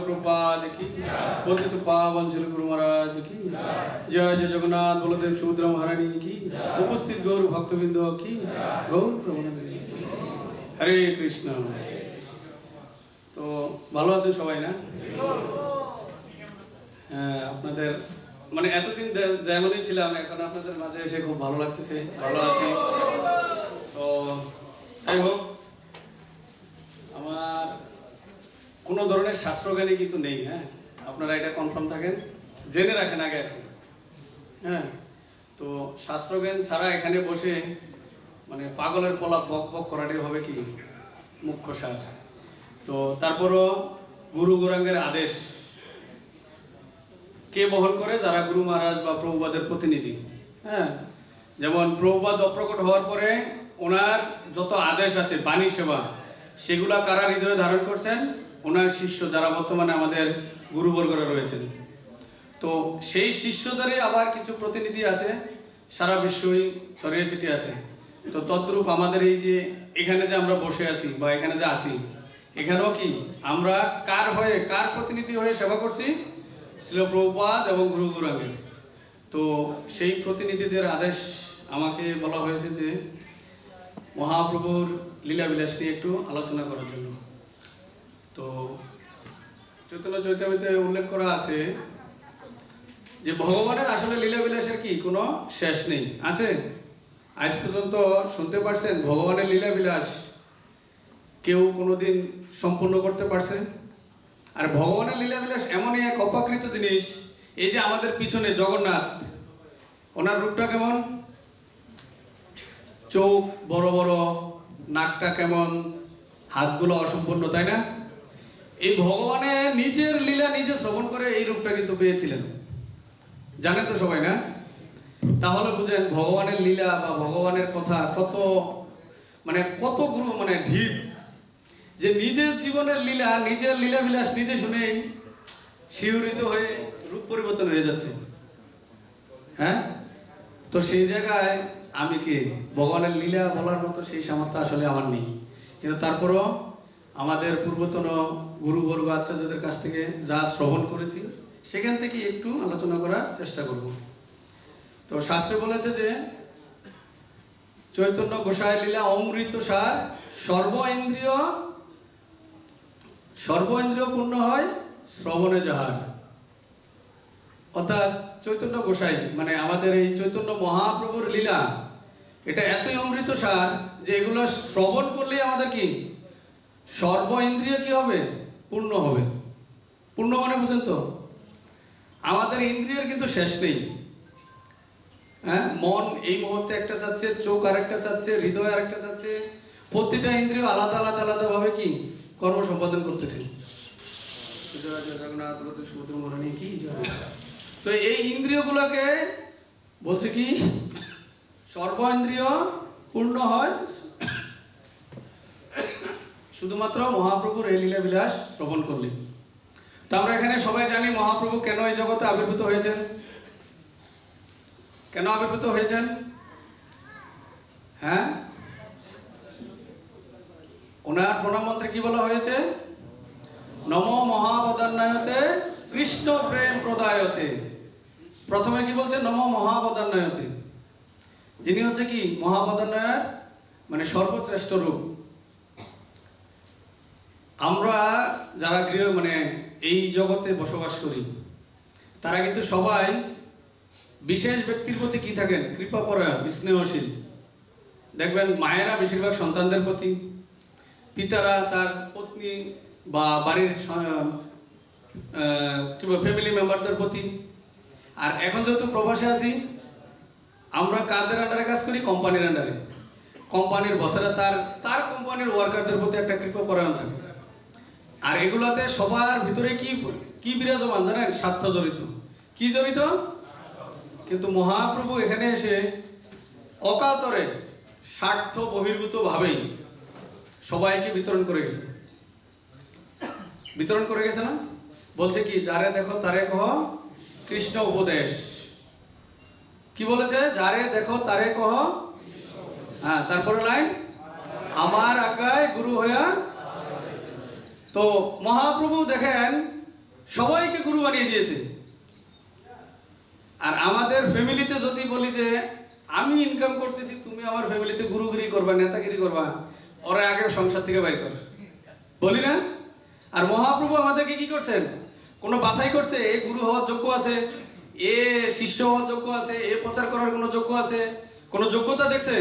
प्रभुपाद की पतित पावन श्री गुरु महाराज की जय जय जगन्नाथ बलदेव सुभद्रा महारानी की उपस्थित गौर भक्तबृंद की गौर प्रभुनंदनी हरे कृष्ण। तो ভালো আছেন সবাই না? আপনাদের মানে এতদিন যেমনই ছিলাম এখন আপনাদের মাঝে এসে খুব ভালো লাগতেছে, ভালো আছি। তো যাই হোক, আমার কোনো ধরনের শাস্ত্রজ্ঞানী কিন্তু নেই। হ্যাঁ, আপনারা এটা কনফার্ম থাকেন, জেনে রাখেন আগে এখন। হ্যাঁ, তো শাস্ত্রজ্ঞান ছাড়া এখানে বসে মানে পাগলের পলা বক বক করাটাই হবে কি মুখ্য সার। তো তারপরও গুরু গৌরাঙ্গের আদেশ কে বহন করে? যারা গুরু মহারাজ বা প্রভুপাদের প্রতিনিধি। হ্যাঁ, যেমন প্রভুপাদ অপ্রকট হওয়ার পরে ওনার যত আদেশ আছে বাণী সেবা, সেগুলা কারা হৃদয়ে ধারণ করছেন? ওনার শিষ্য যারা বর্তমানে আমাদের গুরুবর্গরা রয়েছেন। তো সেই শিষ্যদেরই আবার কিছু প্রতিনিধি আছে, সারা বিশ্বই ছড়িয়ে ছিটিয়ে আছে। তো তদ্রূপ আমাদের এই যে এখানে যে আমরা বসে আছি বা এখানে যে আছি, এখানেও কি আমরা কার হয়ে, কার প্রতিনিধি হয়ে সেবা করছি? শ্রীল প্রভুপাদ এবং গুরু গৌরাঙ্গের। তো সেই প্রতিনিধিদের আদেশ আমাকে বলা হয়েছে যে মহাপ্রভুর লীলাবিলাস নিয়ে একটু আলোচনা করার জন্য। তো চৈতন্য চৈতামৃতে উল্লেখ করা আছে যে ভগবানের আসলে লীলাবিলাসের কি কোনো শেষ নেই। আছে? আজ পর্যন্ত শুনতে পারছেন ভগবানের লীলাবিলাস কেউ কোনোদিন সম্পূর্ণ করতে পারছে? আর ভগবানের লীলাবিলাস এমনই এক অপাকৃত জিনিস। এই যে আমাদের পিছনে জগন্নাথ, ওনার রূপটা কেমন? চোখ বড় বড়, নাকটা কেমন, হাতগুলো অসম্পূর্ণ, তাই না? এই ভগবানের নিজের লীলা নিজে শ্রবণ করে এই রূপটা কিন্তু পেয়েছিলেন, জানেন তো সবাই না? তাহলে বুঝেন ভগবানের লীলা বা ভগবানের কথা কত কত গুরু ঢিপ, যে নিজের জীবনের লীলা, নিজের লীলা বিলাস নিজে শুনেই শিহরিত হয়ে রূপ পরিবর্তন হয়ে যাচ্ছে। হ্যাঁ, তো সেই জায়গায় আমি কে? ভগবানের লীলা বলার মতো সেই সামর্থ্য আসলে আমার নেই। কিন্তু তারপরও আমাদের পূর্বতন গুরুবর্গ আচার্যদের কাছ থেকে যা শ্রবণ করেছি সেখান থেকে একটু আলোচনা করার চেষ্টা করব। তো শাস্ত্রে বলেছে যে চৈতন্য গোসাই লীলা অমৃত সার, সর্ব ইন্দ্রিয় পূর্ণ হয় শ্রবণে যাহার। অর্থাৎ চৈতন্য গোসাই আমাদের এই চৈতন্য মহাপ্রভুর লীলা, এটা এতই অমৃত সার যে এগুলো শ্রবণ করলেই আমাদের কি সর্ব ইন্দ্রিয় কি হবে? পূর্ণ হবে। পূর্ণ বুঝেন তো? আমাদের ইন্দ্রিয়ের কিন্তু শেষ নেই। হ্যাঁ, মন এই মুহূর্তে একটা চাচ্ছে, চোখ আরেকটা চাচ্ছে, হৃদয় আরেকটা চাচ্ছে। প্রতিটা ইন্দ্রিয় আলাদা আলাদা আলাদা ভাবে কি কর্ম সম্পাদন করতেছে। তো এই ইন্দ্রিয়গুলোকে বলছে কি সর্ব ইন্দ্রিয় পূর্ণ হয় শুধুমাত্র মহাপ্রভুর এই লীলা বিলাস শ্রবণ করলে। তো আমরা এখানে সবাই জানি মহাপ্রভু কেন এই জগতে আবির্ভূত হয়েছেন। কেন আবির্ভূত হয়েছেন? হ্যাঁ, ওনার প্রণাম মন্ত্রে কি বলা হয়েছে? নমো মহাবদান্নায়তে কৃষ্ণ প্রেম প্রদায়তে। প্রথমে কি বলছে? নমো মহাবদান্নায়তে, যিনি হচ্ছে কি মহাবদান্নায়ের সর্বশ্রেষ্ঠ রূপ। আমরা যারা গৃহ এই জগতে বসবাস করি তারা কিন্তু সবাই বিশেষ ব্যক্তির প্রতি কি থাকেন? কৃপাপরায়ণ, স্নেহশীল। দেখবেন মায়েরা বেশিরভাগ সন্তানদের প্রতি, পিতারা তার পত্নী বা বাড়ির ফ্যামিলি মেম্বারদের প্রতি। আর এখন যেহেতু প্রবাসে আছি, আমরা কাদের আন্ডারে কাজ করি? কোম্পানির আন্ডারে। কোম্পানির বসেরা তার কোম্পানির ওয়ার্কারদের প্রতি একটা কৃপাপরায়ণ থাকে। আর এগুলাতে সবার ভিতরে কি বিরাজমান জানেন? স্বার্থ জড়িত। কি জড়িত? কিন্তু মহাপ্রভু এখানে এসে অকাতরে স্বার্থ বহির্ভূত ভাবেই সবাইকে বিতরণ করে গেছে। বিতরণ করে গেছে না? বলছে কি যারে দেখো তারে কহ কৃষ্ণ উপদেশ। কি বলেছে? যারে দেখো তারে কহ। হ্যাঁ, তারপরে লাইন আমার আজ্ঞায় গুরু হইয়া। তো মহাপ্রভু দেখেন সবাইকে গুরু বানিয়ে দিয়েছে। আর আমাদের ফ্যামিলিতে যদি বলি যে আমি ইনকাম করতেছি, তুমি আমার ফ্যামিলিতে গুরুগিরি করবা, নেতাগিরি করবা, ওরা আগে সংসার থেকে বাইর কর, বলি না? আর মহাপ্রভু আমাদেরকে কি করছেন? কোনো বাছাই করছে এ গুরু হওয়ার যোগ্য আছে, এ শিষ্য হওয়ার যোগ্য আছে, এ প্রচার করার কোনো যোগ্য আছে, কোনো যোগ্যতা দেখছে?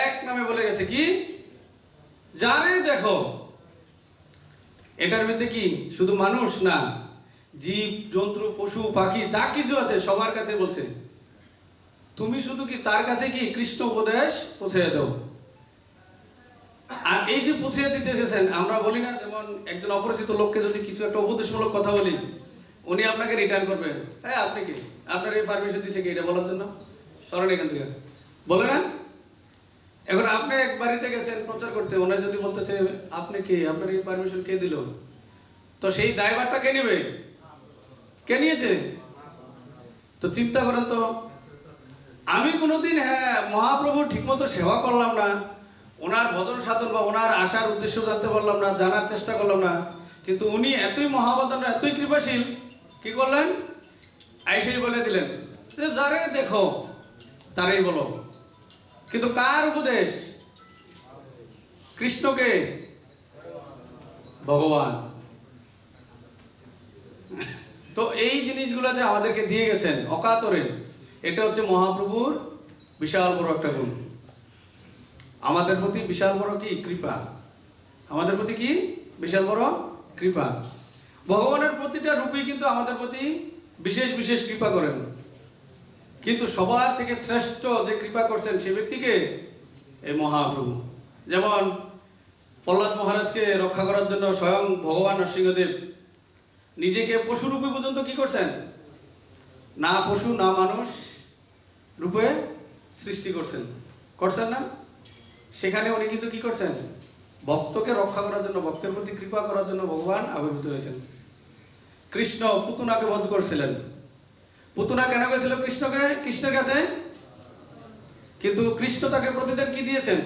এক নামে বলে গেছে কি, যারে দেখো। এটার মধ্যে কি শুধু মানুষ না, জীব জন্তু পশু পাখি যা কিছু আছে সবার কাছে বলছে তুমি শুধু কি তার কাছে কি কৃষ্ণ উপদেশ পৌঁছে দাও। আর এই যে পৌঁছে দিতে গেছেন, আমরা বলি না যেমন একজন অপরিচিত লোককে যদি কিছু একটা উপদেশমূলক কথা বলি, উনি আপনাকে রিটার্ন করবে, হ্যাঁ আপনি কি, আপনার এই পারমিশন দিচ্ছে কি এটা বলার জন্য? সরেন এখান থেকে, বলে না? এখন আপনি এক বাড়িতে গেছেন প্রচার করতে, ওনার যদি বলতেছে আপনি কি, আপনার এই পারমিশন কে দিল, তো সেই দায়ভারটা কে নেবে? কে নিয়েছে? তো চিন্তা করেন তো, আমি কোনোদিন মহাপ্রভুর ঠিকমতো সেবা করলাম না, ওনার ভজন সাধন বা ওনার আসার উদ্দেশ্য জানতে পারলাম না, জানার চেষ্টা করলাম না, কিন্তু উনি এতই মহাবদান, এতই কৃপাশীল, কি করলেন? আইসেই বলে দিলেন যে যারে দেখো তারই বলো। কিন্তু কার উপদেশ? কৃষ্ণকে, ভগবান। তো এই জিনিসগুলো যে আমাদেরকে দিয়ে গেছেন অকাতরে, এটা হচ্ছে মহাপ্রভুর বিশাল বড় একটা গুণ। আমাদের প্রতি বিশাল বড় কি কৃপা, আমাদের প্রতি কি বিশাল বড় কৃপা। ভগবানের প্রতিটা রূপই কিন্তু আমাদের প্রতি বিশেষ বিশেষ কৃপা করেন, কিন্তু সবার থেকে শ্রেষ্ঠ যে কৃপা করছেন সে ব্যক্তিকে এই মহাপ্রভু। যেমন প্রহ্লাদ মহারাজকে রক্ষা করার জন্য স্বয়ং ভগবান নরসিংহদেব নিজেকে পশুরূপে পর্যন্ত কি করছেন, না পশু না মানুষ রূপে সৃষ্টি করছেন, করছেন না? সেখানে উনি কিন্তু কি করছেন, ভক্তকে রক্ষা করার জন্য, ভক্তের প্রতি কৃপা করার জন্য ভগবান আবির্ভূত হয়েছেন। কৃষ্ণ পুতনাকে বধ করছিলেন। পুতনা কেন গেছিল কৃষ্ণের কাছে? কিন্তু কৃষ্ণ তাকে প্রতিদিন কি দিয়েছেন?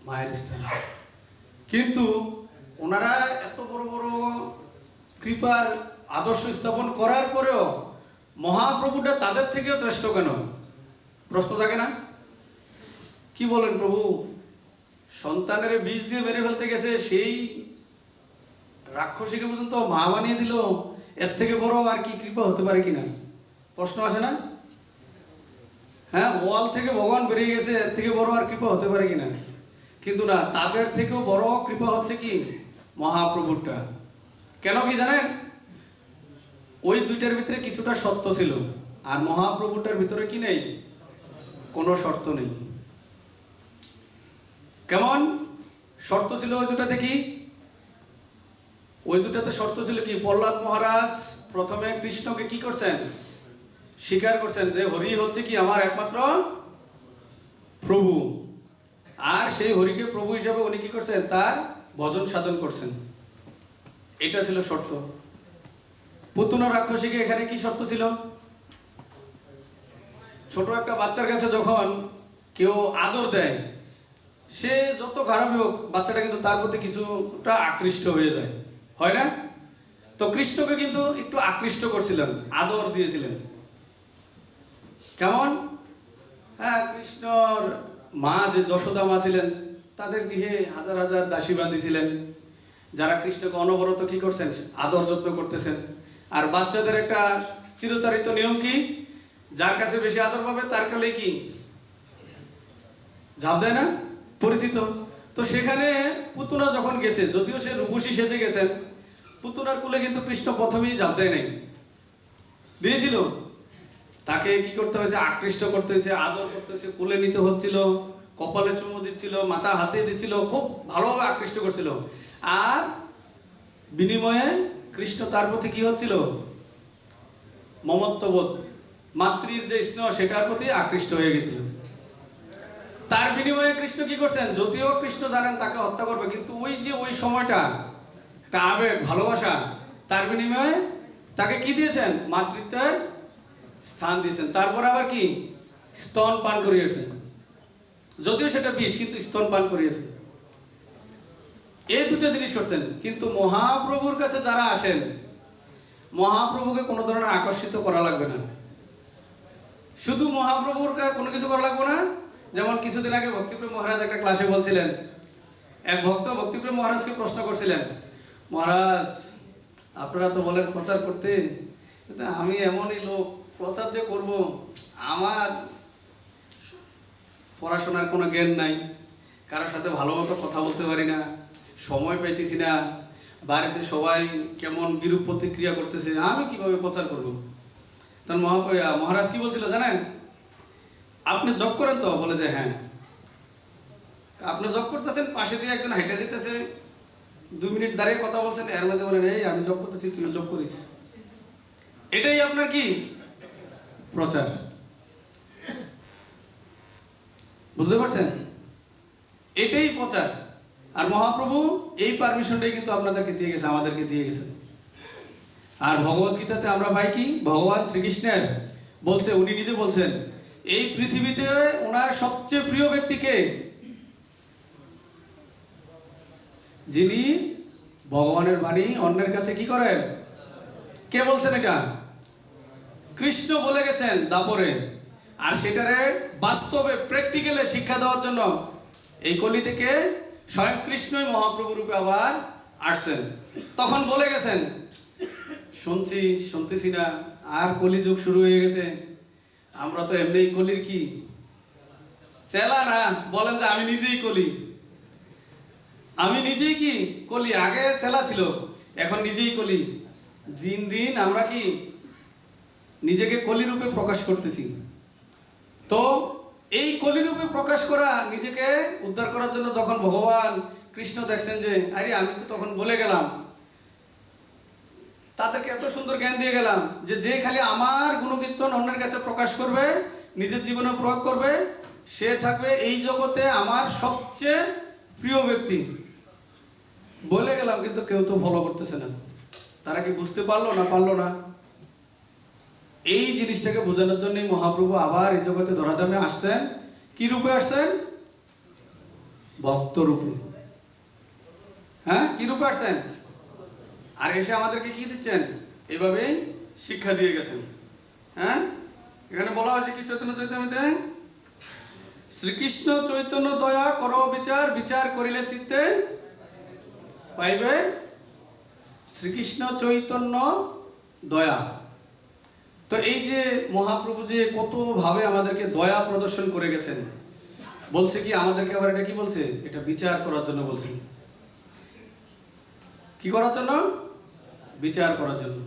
মায়ের স্থান। কিন্তু ওনারা এত বড় বড় কৃপার আদর্শ স্থাপন করার পরেও মহাপ্রভুটা তাদের থেকেও শ্রেষ্ঠ কেন? প্রশ্ন থাকে না? কি বলেন প্রভু, সন্তানের বিষ দিয়ে মেরে ফেলতে গেছে, সেই রাক্ষসীকে পর্যন্ত মা বানিয়ে দিল, এর থেকে বড় আর কি কৃপা হতে পারে কিনা? প্রশ্ন আসে না? হ্যাঁ, ওয়াল থেকে ভগবান বেরিয়ে গেছে, এর থেকে বড় আর কৃপা হতে পারে কিনা? কিন্তু না, তাদের থেকেও বড় কৃপা হচ্ছে কি মহাপ্রভুরটা। কেন কি জানেন? ওই দুইটার ভিতরে কিছুটা সত্য ছিল, আর মহাপ্রভুটার ভিতরে কি নেই, কোনো শর্ত নেই। কেমন শর্ত ছিল ওই দুটাতে? কি ওই দুটাতে শর্ত ছিল কি, প্রহ্লাদ মহারাজ প্রথমে কৃষ্ণকে কি করছেন, স্বীকার করছেন যে হরি হচ্ছে কি আমার একমাত্র প্রভু, আর সেই হরিকে প্রভু হিসাবে উনি কি করছেন, তার ভজন সাধন করছেন। এটা ছিল শর্ত। পুতনা রাক্ষসীকে এখানে কি শর্ত ছিল? ছোট একটা বাচ্চার কাছে যখন কেউ আদর দেয়, সে যত খারাপই হোক, বাচ্চাটা কিন্তু তার প্রতি কিছুটা আকৃষ্ট হয়ে যায়, হয় না? তো কৃষ্ণকে কিন্তু একটু আকৃষ্ট করছিলেন, আদর দিয়েছিলেন। কেমন? হ্যাঁ, কৃষ্ণর মা যে যশোদা মা ছিলেন, তাদের গৃহে হাজার হাজার দাসী বান্দি ছিলেন, যারা কৃষ্ণকে অনবরত কি করছেন, আদর যত্ন করতেছেন। আর বাচ্চাদের একটা চিরচারিত নিয়ম কি, যার কাছে বেশি আদর পাবে তার কালে কি ঝাঁপ দেয় না, পরিচিত। তো সেখানে পুতনা যখন গেছে, যদিও সে রূপসী সেজে গেছেন, পুতনার কুলে কিন্তু কৃষ্ণ প্রথমেই ঝাঁপ দেয় নাই, দিয়েছিল। তাকে কি করতে হয়েছে, আকৃষ্ট করতে হয়েছে, আদর করতে হয়েছে, কুলে নিতে হচ্ছিল, কপালে চুমু দিচ্ছিল, মাথা হাতে দিচ্ছিল, খুব ভালোভাবে আকৃষ্ট করছিল। আর বিনিময়ে কৃষ্ণ তার প্রতি কি হচ্ছিল, মমত্ববোধ, মাতৃর যে স্নেহ সেটার প্রতি আকৃষ্ট হয়ে গেছিল। তার বিনিময়ে কৃষ্ণ কি করছেন, যদিও কৃষ্ণ জানেন তাকে হত্যা করবে, কিন্তু ওই যে ওই সময়টা একটা আবেগ, ভালোবাসা, তার বিনিময়ে তাকে কি দিয়েছেন, মাতৃত্বের স্থান দিয়েছেন। তারপর আবার কি স্তন পান করিয়েছেন, যদিও সেটা বিষ, কিন্তু স্তন পান করিয়েছেন। এই দুটো জিনিস করছেন। কিন্তু মহাপ্রভুর কাছে যারা আসেন, মহাপ্রভুকে কোনো ধরনের আকর্ষিত করা লাগবে না। শুধু মহাপ্রভুর কোনো কিছু করা লাগবে না। যেমন কিছুদিন আগে ভক্তিপ্রেম মহারাজ একটা ক্লাসে বলছিলেন, এক ভক্ত ভক্তিপ্রেম মহারাজকে প্রশ্ন করছিলেন, মহারাজ আপনারা তো বলেন প্রচার করতে, কিন্তু আমি এমনই লোক, প্রচার যে করব, আমার পড়াশোনার কোনো জ্ঞান নাই, কারোর সাথে ভালো মতো কথা বলতে পারি না, সময় পাইতেছি না, বাড়িতে সবাই কেমন বিরূপ প্রতিক্রিয়া করতেছে, আমি কিভাবে প্রচার করব? তখন মহারাজ কি বলছিল জানেন? আপনি জব করেন তো? বলে যে হ্যাঁ। আপনি জব করতেছেন, পাশে দিয়ে একজন হাইটে যেতেছে, 2 মিনিট দাঁড়িয়ে কথা বলছেন, এর মধ্যে বলেন এই আমি জব করতেছি, তুইও জব করিস। এটাই আপনার কি প্রচার? বুঝতে পারছেন? এটাই প্রচার। আর মহাপ্রভু এই পারমিশনটাই কিন্তু আপনাদেরকে দিয়ে গেছে, আমাদেরকে দিয়ে গেছেন। আর ভগবত গীতাতে আমরা পাই কি, ভগবান শ্রীকৃষ্ণের বলছে, উনি নিজে বলছেন এই পৃথিবীতে ওনার সবচেয়ে প্রিয় ব্যক্তিকে, যিনি ভগবানের বাণী অন্যের কাছে কি করেন। কে বলছেন এটা? কৃষ্ণ বলে গেছেন দাপরে। আর সেটারে বাস্তবে প্র্যাকটিক্যালে শিক্ষা দেওয়ার জন্য এই কলি থেকে স্বয়ং কৃষ্ণই মহাপ্রভু রূপে আবার আসছেন। তখন বলে গেছেন, শুনতেছি না, আর কলিযুগ শুরু হয়ে গেছে, আমরা তো এমনি কলির কি চেলা না। বলেন যে আমি নিজেই কলি, আমি নিজেই কি কলি। আগে চেলা ছিল, এখন নিজেই কলি। দিন দিন আমরা কি নিজেকে কলি রূপে প্রকাশ করতেছি। তো এই কলি রূপে প্রকাশ করা, নিজেকে উদ্ধার করার জন্য যখন ভগবান কৃষ্ণ দেখছেন যে আরে আমি তো তখন বলে গেলাম, তাদেরকে এত সুন্দর জ্ঞান দিয়ে গেলাম যে খালি আমার গুণকীর্তন অন্যের কাছে প্রকাশ করবে, নিজের জীবনে প্রয়োগ করবে, সে থাকবে এই জগতে আমার সবচেয়ে প্রিয় ব্যক্তি। বলে গেলাম, কিন্তু কেউ তো ফলো করতেছে না। তারা কি বুঝতে পারলো না? পারলো না। এই জিনিসটাকে বোঝানোর জন্যই মহাপ্রভু আবার এই জগতে ধরাধামে আসছেন। কি রূপে আসছেন? ভক্ত রূপে। হ্যাঁ, কি রূপে আসছেন? আর এসে আমাদেরকে কি দিচ্ছেন? এইভাবেই শিক্ষা দিয়ে গেছেন। হ্যাঁ, এখানে বলা হয়েছে কি চৈতন্য চৈতন্যতে, শ্রীকৃষ্ণ চৈতন্য দয়া কর বিচার, বিচার করিলে চিত্তে পাইবে শ্রীকৃষ্ণ চৈতন্য দয়া। তো এই যে মহাপ্রভু যে কত ভাবে আমাদেরকে দয়া প্রদর্শন করে গেছেন, বলছে কি আমাদেরকে আবার এটা কি বলছে? এটা বিচার করার জন্য বলছে। কি করার জন্য? বিচার করার জন্য।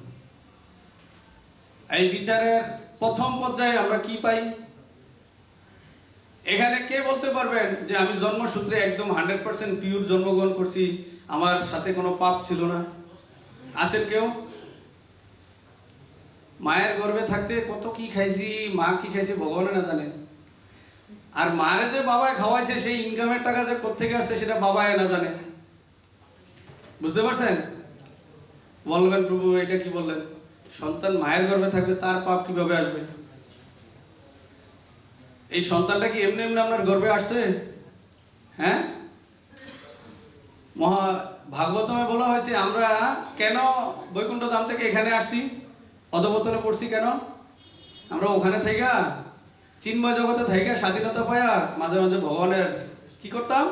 এই বিচারের প্রথম পর্যায়ে আমরা কি পাই? এখানে কে বলতে পারবেন যে আমি জন্মসূত্রে একদম 100% পিওর জন্মগ্রহণ করছি, আমার সাথে কোনো পাপ ছিল না? আছেন কেউ? মায়ের গর্ভে থাকতে কত কি খাইছি, মা কি খাইছে ভগবানে না জানেন। আর মারে যে বাবায় খাওয়াইছে, সেই ইনকামের টাকা যে কোত্থেকে আসছে সেটা বাবায় না জানে। বুঝতে পারছেন? বলবেন প্রভু এটা কি বললেন? সন্তান মায়ের গর্ভে থাকবে, তার পাপ কিভাবে আসবে? এই সন্তানটা কি এমনি এমনি আপনার গর্ভে আসছে? হ্যাঁ, ভাগবতমে বলা হয়েছে আমরা কেন বৈকুণ্ঠ ধাম থেকে এখানে আসছি, অধঃপতনে পড়ছি কেন? আমরা ওখানে থাইকা চিন্ময় জগতে থাইকা স্বাধীনতা পায়া মাঝে মাঝে ভগবানের কি করতাম?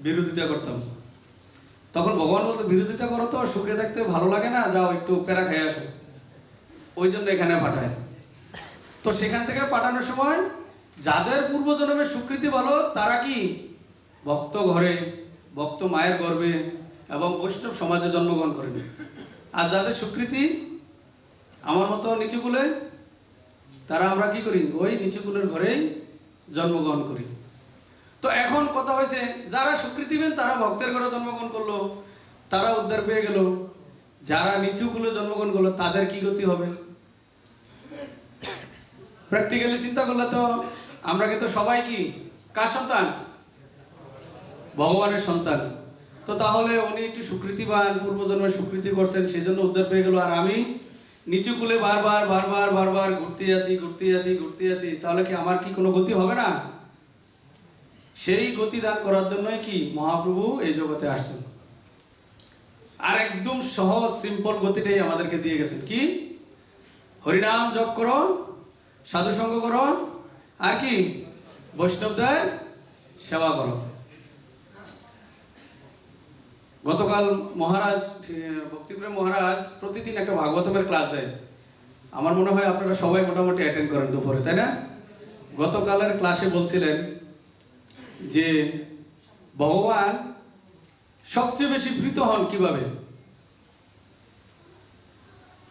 বিরোধিতা করতাম। তখন ভগবান বলতো বিরোধিতা করো তো, সুখে থাকতে ভালো লাগে না, যাও একটু প্যারা খাই আসো। ওই জন্য এখানে পাঠায়। তো সেখান থেকে পাঠানোর সময় যাদের পূর্বজন্মের স্বীকৃতি ভালো, তারা কি ভক্ত ঘরে, ভক্ত মায়ের গর্ভে এবং বৈষ্ণব সমাজে জন্মগ্রহণ করেন। আর যাদের স্বীকৃতি আমার মতো নিচুকুলে, তারা আমরা কি করি? ওই নিচুকুলের ঘরেই জন্মগ্রহণ করি। তো এখন কথা হয়েছে, যারা স্বীকৃতিবেন তারা ভক্তের ঘরে জন্মগ্রহণ করলো, তারা উদ্ধার পেয়ে গেল। যারা নিচুকুলে জন্মগ্রহণ করলো, তাদের কি গতি হবে? প্র্যাকটিক্যালি চিন্তা করলে তো আমরা কিন্তু সবাই কি কার সন্তান? ভগবানের সন্তান। তো তাহলে উনি একটু স্বীকৃতিবান, পূর্বজন্মের স্বীকৃতি করছেন, সেই জন্য উদ্ধার পেয়ে গেল। আর আমি নিচু কুলে বারবার বারবার বারবার ঘুরতে আসি, তাহলে কি আমার কি কোনো গতি হবে না? সেই গতি দান করার জন্যই কি মহাপ্রভু এই জগতে আসছেন। আর একদম সহজ সিম্পল গতিটাই আমাদেরকে দিয়ে গেছেন। কি? হরিনাম জপ করো, সাধুসঙ্গ করো, আর কি বৈষ্ণবদের সেবা করো। গতকাল মহারাজ ভক্তিপ্রেম মহারাজ প্রতিদিন একটা ভাগবতমের ক্লাস দেয়। আমার মনে হয় আপনারা সবাই মোটামুটি অ্যাটেন্ড করেন দুপুরে, তাই না? গতকালের ক্লাসে বলছিলেন যে ভগবান সবচেয়ে বেশি প্রীত হন কিভাবে।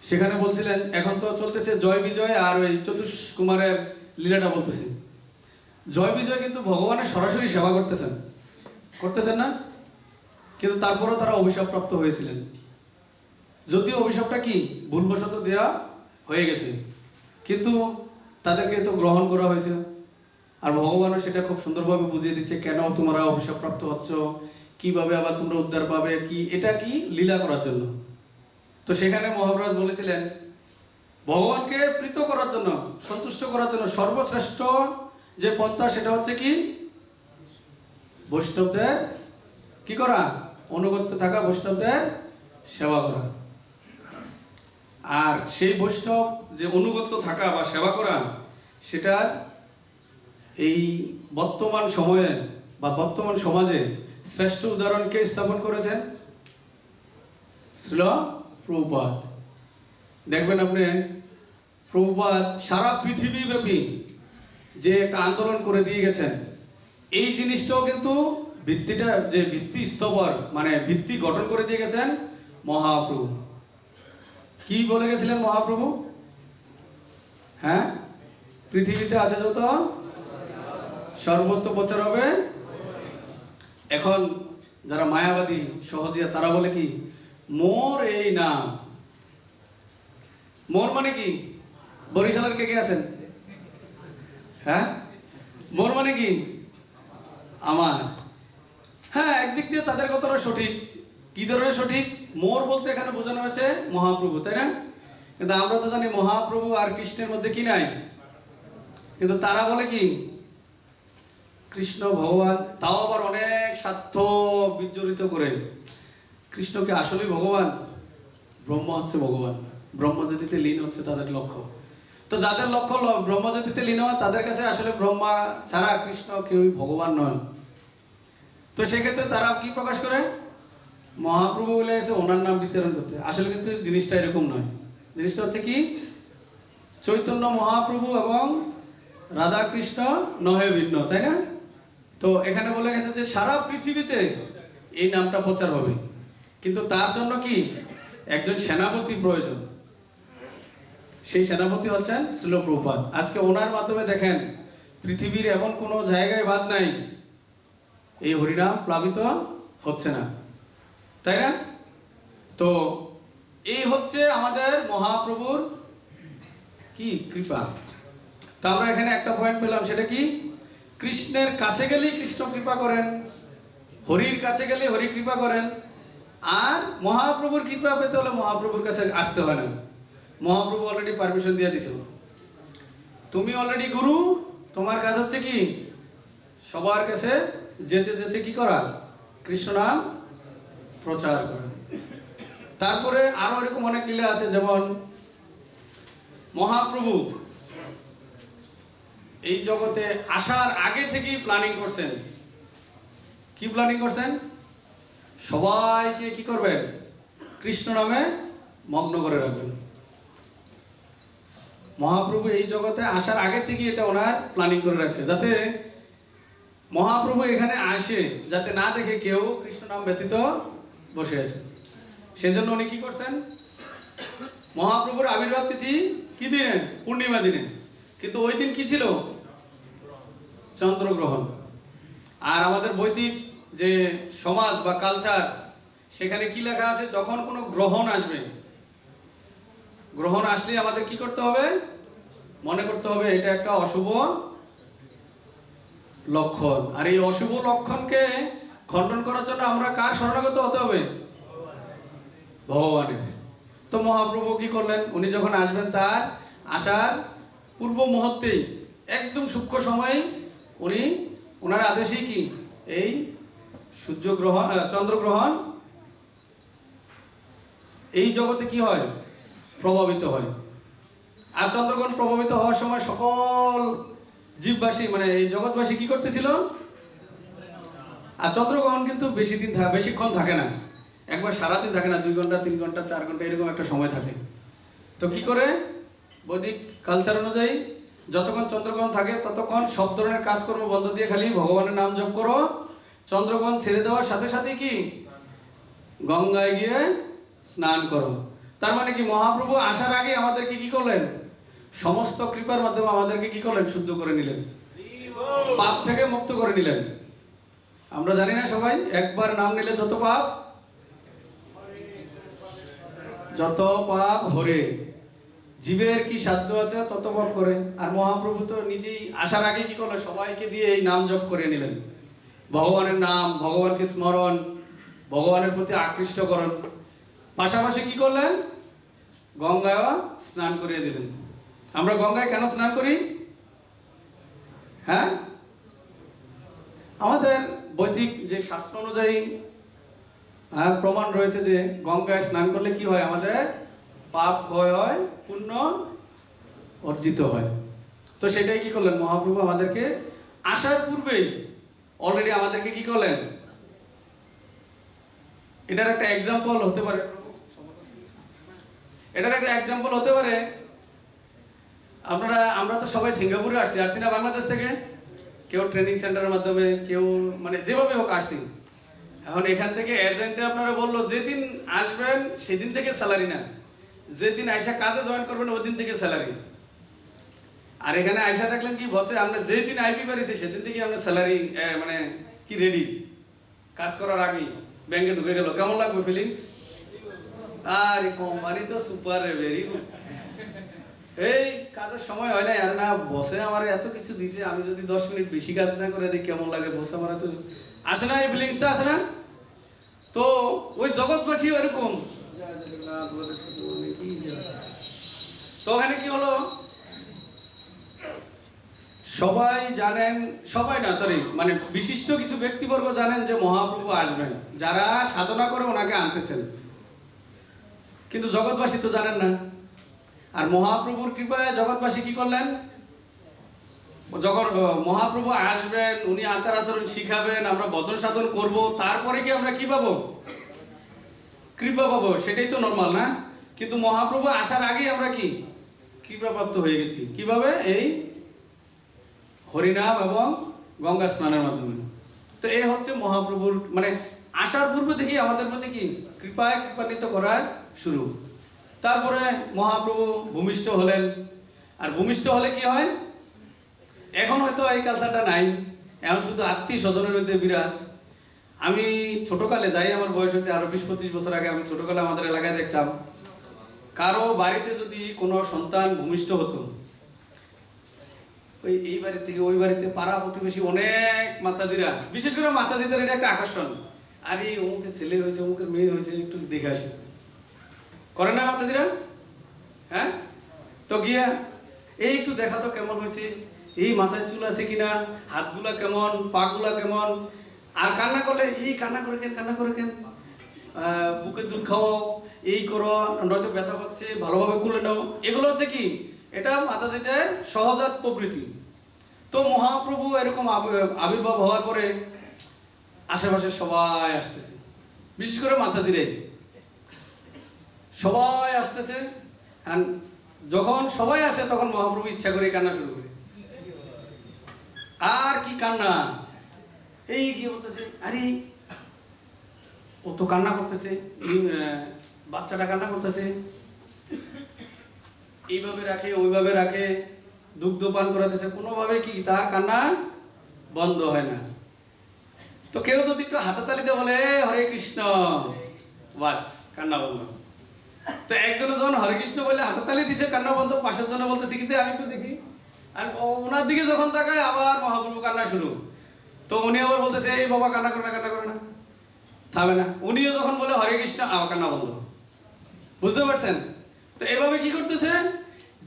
সেখানে বলছিলেন এখন তো চলতেছে জয় বিজয় আর ওই চতুষ কুমারের লীলাটা বলতেছে। জয় বিজয় কিন্তু ভগবানের সরাসরি সেবা করতেছেন না, কিন্তু তারপরও তারা অভিশাপ প্রাপ্ত হয়েছিলেন। যদিও অভিশাপটা কি ভুলবশত দেওয়া হয়ে গেছে, কিন্তু তাদেরকে তো গ্রহণ করা হয়েছে। আর ভগবানও সেটা খুব সুন্দরভাবে বুঝিয়ে দিচ্ছে কেন তোমরা অভিশাপ প্রাপ্ত হচ্ছ, কিভাবে আবার তোমরা উদ্ধার পাবে, কি এটা কি লীলা করার জন্য। তো সেখানে মহারাজ বলেছিলেন ভগবানকে প্রীত করার জন্য, সন্তুষ্ট করার জন্য সর্বশ্রেষ্ঠ যে পন্থা সেটা হচ্ছে কি বৈষ্ণবদের কি করা, অনুগত্য থাকা, বৈষ্ণবদের সেবা করা। আর সেই বৈষ্ণব যে অনুগত্য থাকা বা সেবা করা, সেটার এই বর্তমান সময়ে বা বর্তমান সমাজে শ্রেষ্ঠ উদাহরণকে স্থাপন করেছেন শ্রীল প্রভুপাদ। দেখবেন আপনি প্রভুপাদ সারা পৃথিবীব্যাপী যে একটা আন্দোলন করে দিয়ে গেছেন, এই জিনিসটাও কিন্তু ভিত্তিটা যে ভিত্তি স্তবর মানে ভিত্তি গঠন করে দিয়ে গেছেন মহাপ্রভু। কি বলে গেছিলেন মহাপ্রভু? হ্যাঁ, পৃথিবীতে আছে যত সর্বত্র প্রচার হবে। এখন যারা মায়াবাদী সহজিয়া তারা বলে কি মোর এই নাম। মোর মানে কি? বরিশালের কে কে আছেন? হ্যাঁ, মোর মানে কি আমার। হ্যাঁ, একদিক দিয়ে তাদের কথাটা সঠিক। কি ধরনের সঠিক? মোর বলতে এখানে বোঝানো হয়েছে মহাপ্রভু, তাই না? কিন্তু আমরা তো জানি মহাপ্রভু আর কৃষ্ণের মধ্যে কি নাই, কিন্তু তারা বলে কি কৃষ্ণ ভগবান, তাও আবার অনেক স্বার্থ বিজড়িত করে। কৃষ্ণকে আসলেই ভগবান, ব্রহ্ম হচ্ছে ভগবান, ব্রহ্মজ্যোতিতে লীন হচ্ছে তাদের লক্ষ্য। তো যাদের লক্ষ্য ব্রহ্মজ্যোতিতে লীন হওয়া, তাদের কাছে আসলে ব্রহ্মা ছাড়া কৃষ্ণ কেউই ভগবান নয়। তো সেক্ষেত্রে তারা কি প্রকাশ করে? মহাপ্রভু বলে এসে ওনার নাম বিতরণ করতে। আসলে কিন্তু জিনিসটা এরকম নয়। জিনিসটা হচ্ছে কি চৈতন্য মহাপ্রভু এবং রাধা কৃষ্ণ নহে ভিন্ন, তাই না? তো এখানে বলে গেছে যে সারা পৃথিবীতে এই নামটা প্রচার হবে, কিন্তু তার জন্য কি একজন সেনাপতি প্রয়োজন। সেই সেনাপতি হচ্ছেন শ্রীল প্রভুপাদ। আজকে ওনার মাধ্যমে দেখেন পৃথিবীর এমন কোনো জায়গায় বাদ নাই এই হরিনাম প্লাবিত হচ্ছে না, তাই না? তো এই হচ্ছে আমাদের মহাপ্রভুর কি কৃপা। তো আমরা এখানে একটা পয়েন্ট পেলাম, সেটা কি কৃষ্ণের কাছে গেলেই কৃষ্ণ কৃপা করেন, হরির কাছে গেলে হরি কৃপা করেন। আর মহাপ্রভুর কৃপা পেতে হলে মহাপ্রভুর কাছে আসতে হয় না। মহাপ্রভু অলরেডি পারমিশন দিয়ে দিয়েছিল, তুমি অলরেডি গুরু, তোমার কাজ হচ্ছে কি সবার কাছে যেচে যেচে কি করা, কৃষ্ণ নাম প্রচার করা। তারপরে আরো এরকম অনেক লীলা আছে, যেমন মহাপ্রভু এই জগতে আসার আগে থেকেই প্ল্যানিং করছেন। কি প্ল্যানিং করছেন? সবাইকে কি করবেন? কৃষ্ণ নামে মগ্ন করে রাখবেন। মহাপ্রভু এই জগতে আসার আগে থেকেই এটা ওনার প্ল্যানিং করে রাখছে, যাতে মহাপ্রভু এখানে আসে যাতে না দেখে কেউ কৃষ্ণ নাম ব্যতীত বসে আছে। সেজন্য উনি কি করছেন? মহাপ্রভুর আবির্ভাব তিথি কি দিনে? পূর্ণিমা দিনে। কিন্তু ওই দিন কি ছিল? চন্দ্রগ্রহণ। আর আমাদের বৈদিক যে সমাজ বা কালচার, সেখানে কি লেখা আছে? যখন কোনো গ্রহণ আসবে, গ্রহণ আসলে আমাদের কি করতে হবে? মনে করতে হবে এটা একটা অশুভ লক্ষণ। আর এই অশুভ লক্ষণকে খণ্ডন করার জন্য আমরা কার শরণাগত হতে হবে? ভগবানের। তো মহাপ্রভু কি করলেন? উনি যখন আসবেন তার আসার পূর্ব মুহূর্তেই একদম সূক্ষ্ম সময়ে উনি ওনার আদেশেই কি এই সূর্যগ্রহণ চন্দ্রগ্রহণ এই জগতে কি হয়, প্রভাবিত হয়। আর চন্দ্রগ্রহণ প্রভাবিত হওয়ার সময় সকল জীববাসী মানে এই জগৎবাসী কি করতেছিল। আর চন্দ্রগ্রহণ কিন্তু বেশিক্ষণ থাকে না, একবার সারাদিন থাকে না, 2 ঘন্টা 3 ঘন্টা 4 ঘন্টা এরকম একটা সময় থাকে। তো কি করে, বৈদিক কালচার অনুযায়ী যতক্ষণ চন্দ্রগ্রহণ থাকে ততক্ষণ সব ধরনের কাজকর্ম বন্ধ দিয়ে খালি ভগবানের নাম জপ করো। চন্দ্রগ্রহণ ছেড়ে দেওয়ার সাথে সাথে কি গঙ্গায় গিয়ে স্নান করো। তার মানে কি, মহাপ্রভু আসার আগে আমাদেরকে কি করলেন, সমস্ত কৃপার মাধ্যমে আমাদেরকে কি করলেন, শুদ্ধ করে নিলেন, পাপ থেকে মুক্ত করে নিলেন। আমরা জানি না সবাই, একবার নাম নিলে যত পাপ হরে, জীবের কি সাধ্য আছে তত পাপ করে। আর মহাপ্রভু তো নিজেই আসার আগে কি করলেন, সবাইকে দিয়ে এই নাম জপ করে নিলেন, ভগবানের নাম, ভগবানকে স্মরণ, ভগবানের প্রতি আকৃষ্টকরণ। পাশাপাশি কি করলেন, গঙ্গায় স্নান করিয়ে দিলেন। আমরা গঙ্গায় কেন স্নান করি? হ্যাঁ, আমাদের বৈদিক যে শাস্ত্র অনুযায়ী প্রমাণ রয়েছে যে গঙ্গায় স্নান করলে কি হয়, আমাদের পাপ ক্ষয় হয়, পুণ্য অর্জিত হয়। তো সেটাই কি করলেন মহাপ্রভু, আমাদেরকে আসার পূর্বেই অলরেডি আমাদেরকে কি করলেন। এটার একটা এক্সাম্পল হতে পারে, আমরা তো সবাই সিঙ্গাপুরে আসছি না বাংলাদেশ থেকে, কেউ ট্রেনিং সেন্টারের মাধ্যমে, কেউ মানে যেভাবে হোক আসছি। এখন এখান থেকে এজেন্টে আপনারা বললো যেদিন আসবেন সেদিন থেকে স্যালারি না, যেদিন আয়সা কাজে জয়েন করবেন ওই দিন থেকে স্যালারি। আর এখানে আয়সা দেখলেন কি বসে, আমরা যেদিন আইপি পারিছি সেদিন থেকে আমরা স্যালারি মানে কি রেডি, কাজ করার আগেই ব্যাংকে ঢুকে গেল। কেমন লাগবে ফিলিংস? আর কোম্পানি তো সুপার, ভেরি গুড। এই কাজের সময় হয় না, আর না বসে আমার এত কিছু দিছে, আমি যদি 10 মিনিট বেশি কাজ না করে দিই কেমন লাগে, বসে আমার এত আসে না, এই ফিলিংসটা আসে না? তো ওই জগৎবাসী ওরকম। তো ওখানে কি হলো, সবাই জানেন, সবাই না সরি মানে বিশিষ্ট কিছু ব্যক্তিবর্গ জানেন যে মহাপ্রভু আসবেন, যারা সাধনা করে ওনাকে আনতেছেন, কিন্তু জগৎবাসী তো জানেন না। আর মহাপ্রভুর কৃপায় জগৎবাসী কি করলেন, যখন মহাপ্রভু আসবেন, উনি আচার আচরণ শিখাবেন, আমরা ভজন সাধন করব, তারপরে কি আমরা কি পাবো, কৃপা পাবো। সেটাই তো নর্মাল না? কিন্তু মহাপ্রভু আসার আগেই আমরা কি কৃপাপ্রাপ্ত হয়ে গেছি। কিভাবে? এই হরিনাম এবং গঙ্গা স্নানের মাধ্যমে। তো এই হচ্ছে মহাপ্রভুর মানে আসার পূর্বে থেকেই আমাদের প্রতি কি কৃপান্বিত করার শুরু। তারপরে মহাপ্রভু ভূমিষ্ঠ হলেন। আর ভূমিষ্ঠ হলে কি হয়, এখন হয়তো এই কালচারটা নাই, এখন শুধু আত্মীয় স্বজনের মধ্যে বিরাজ। আমি ছোটকালে যাই, আমার বয়স হচ্ছে আরো 20-25 বছর আগে, আমি ছোটকালে আমাদের এলাকায় দেখতাম কারো বাড়িতে যদি কোনো সন্তান ভূমিষ্ঠ হতো, ওই এই বাড়ি থেকে ওই বাড়িতে পাড়া প্রতিবেশী অনেক মাতাজিরা, বিশেষ করে মাতাজিদের এটা একটা আকর্ষণ, আরে অমুকের ছেলে হয়েছে, অমুকের মেয়ে হয়েছে, একটু দেখে আসে, করে না মাতাজিরা? হ্যাঁ, তো গিয়া এই একটু দেখা তো কেমন হয়েছে, এই মাথায় চুল আছে কিনা, হাতগুলা কেমন, পাগুলা কেমন। আর কান্না করলে এই কান্না করে কেন, বুকের দুধ খাওয়াও, এই করো, নয়তো ব্যথা পাচ্ছে, ভালোভাবে কুলে নাও। এগুলো হচ্ছে কি, এটা মাতাজিদের সহজাত প্রবৃত্তি। তো মহাপ্রভু এরকম আবির্ভাব হওয়ার পরে আশেপাশে সবাই আসতেছে, বিশেষ করে মাতাজিরাই সবাই আসতেছে। যখন সবাই আসে তখন মহাপ্রভু ইচ্ছা করে কান্না শুরু করে। আর কি কান্না, এই গিয়ে বলতেছে, আরে ও তো কান্না করতেছে, বাচ্চাটা কান্না করতেছে, এইভাবে রাখে ওইভাবে রাখে, দুগ্ধ পান করাতেছে, কোনোভাবে কি তার কান্না বন্ধ হয় না। তো কেউ যদি একটু হাততালিতে বলে হরে কৃষ্ণ, বাস কান্না বন্ধ। তো একজনে যখন হরে কৃষ্ণ বলে হাততালি দিছে, কান্না বন্ধ। পাশের জন্য বলতেছে কিন্তু আমি একটু দেখি, আর ওনার দিকে যখন তাকায় আবার মহাপ্রভু কান্না শুরু। তো উনি আবার বলতেছে এই বাবা কান্না করে না, থামে না। উনিও যখন বলে হরে কৃষ্ণ, আবার কান্না বন্ধ। বুঝতে পারছেন? তো এভাবে কি করতেছে,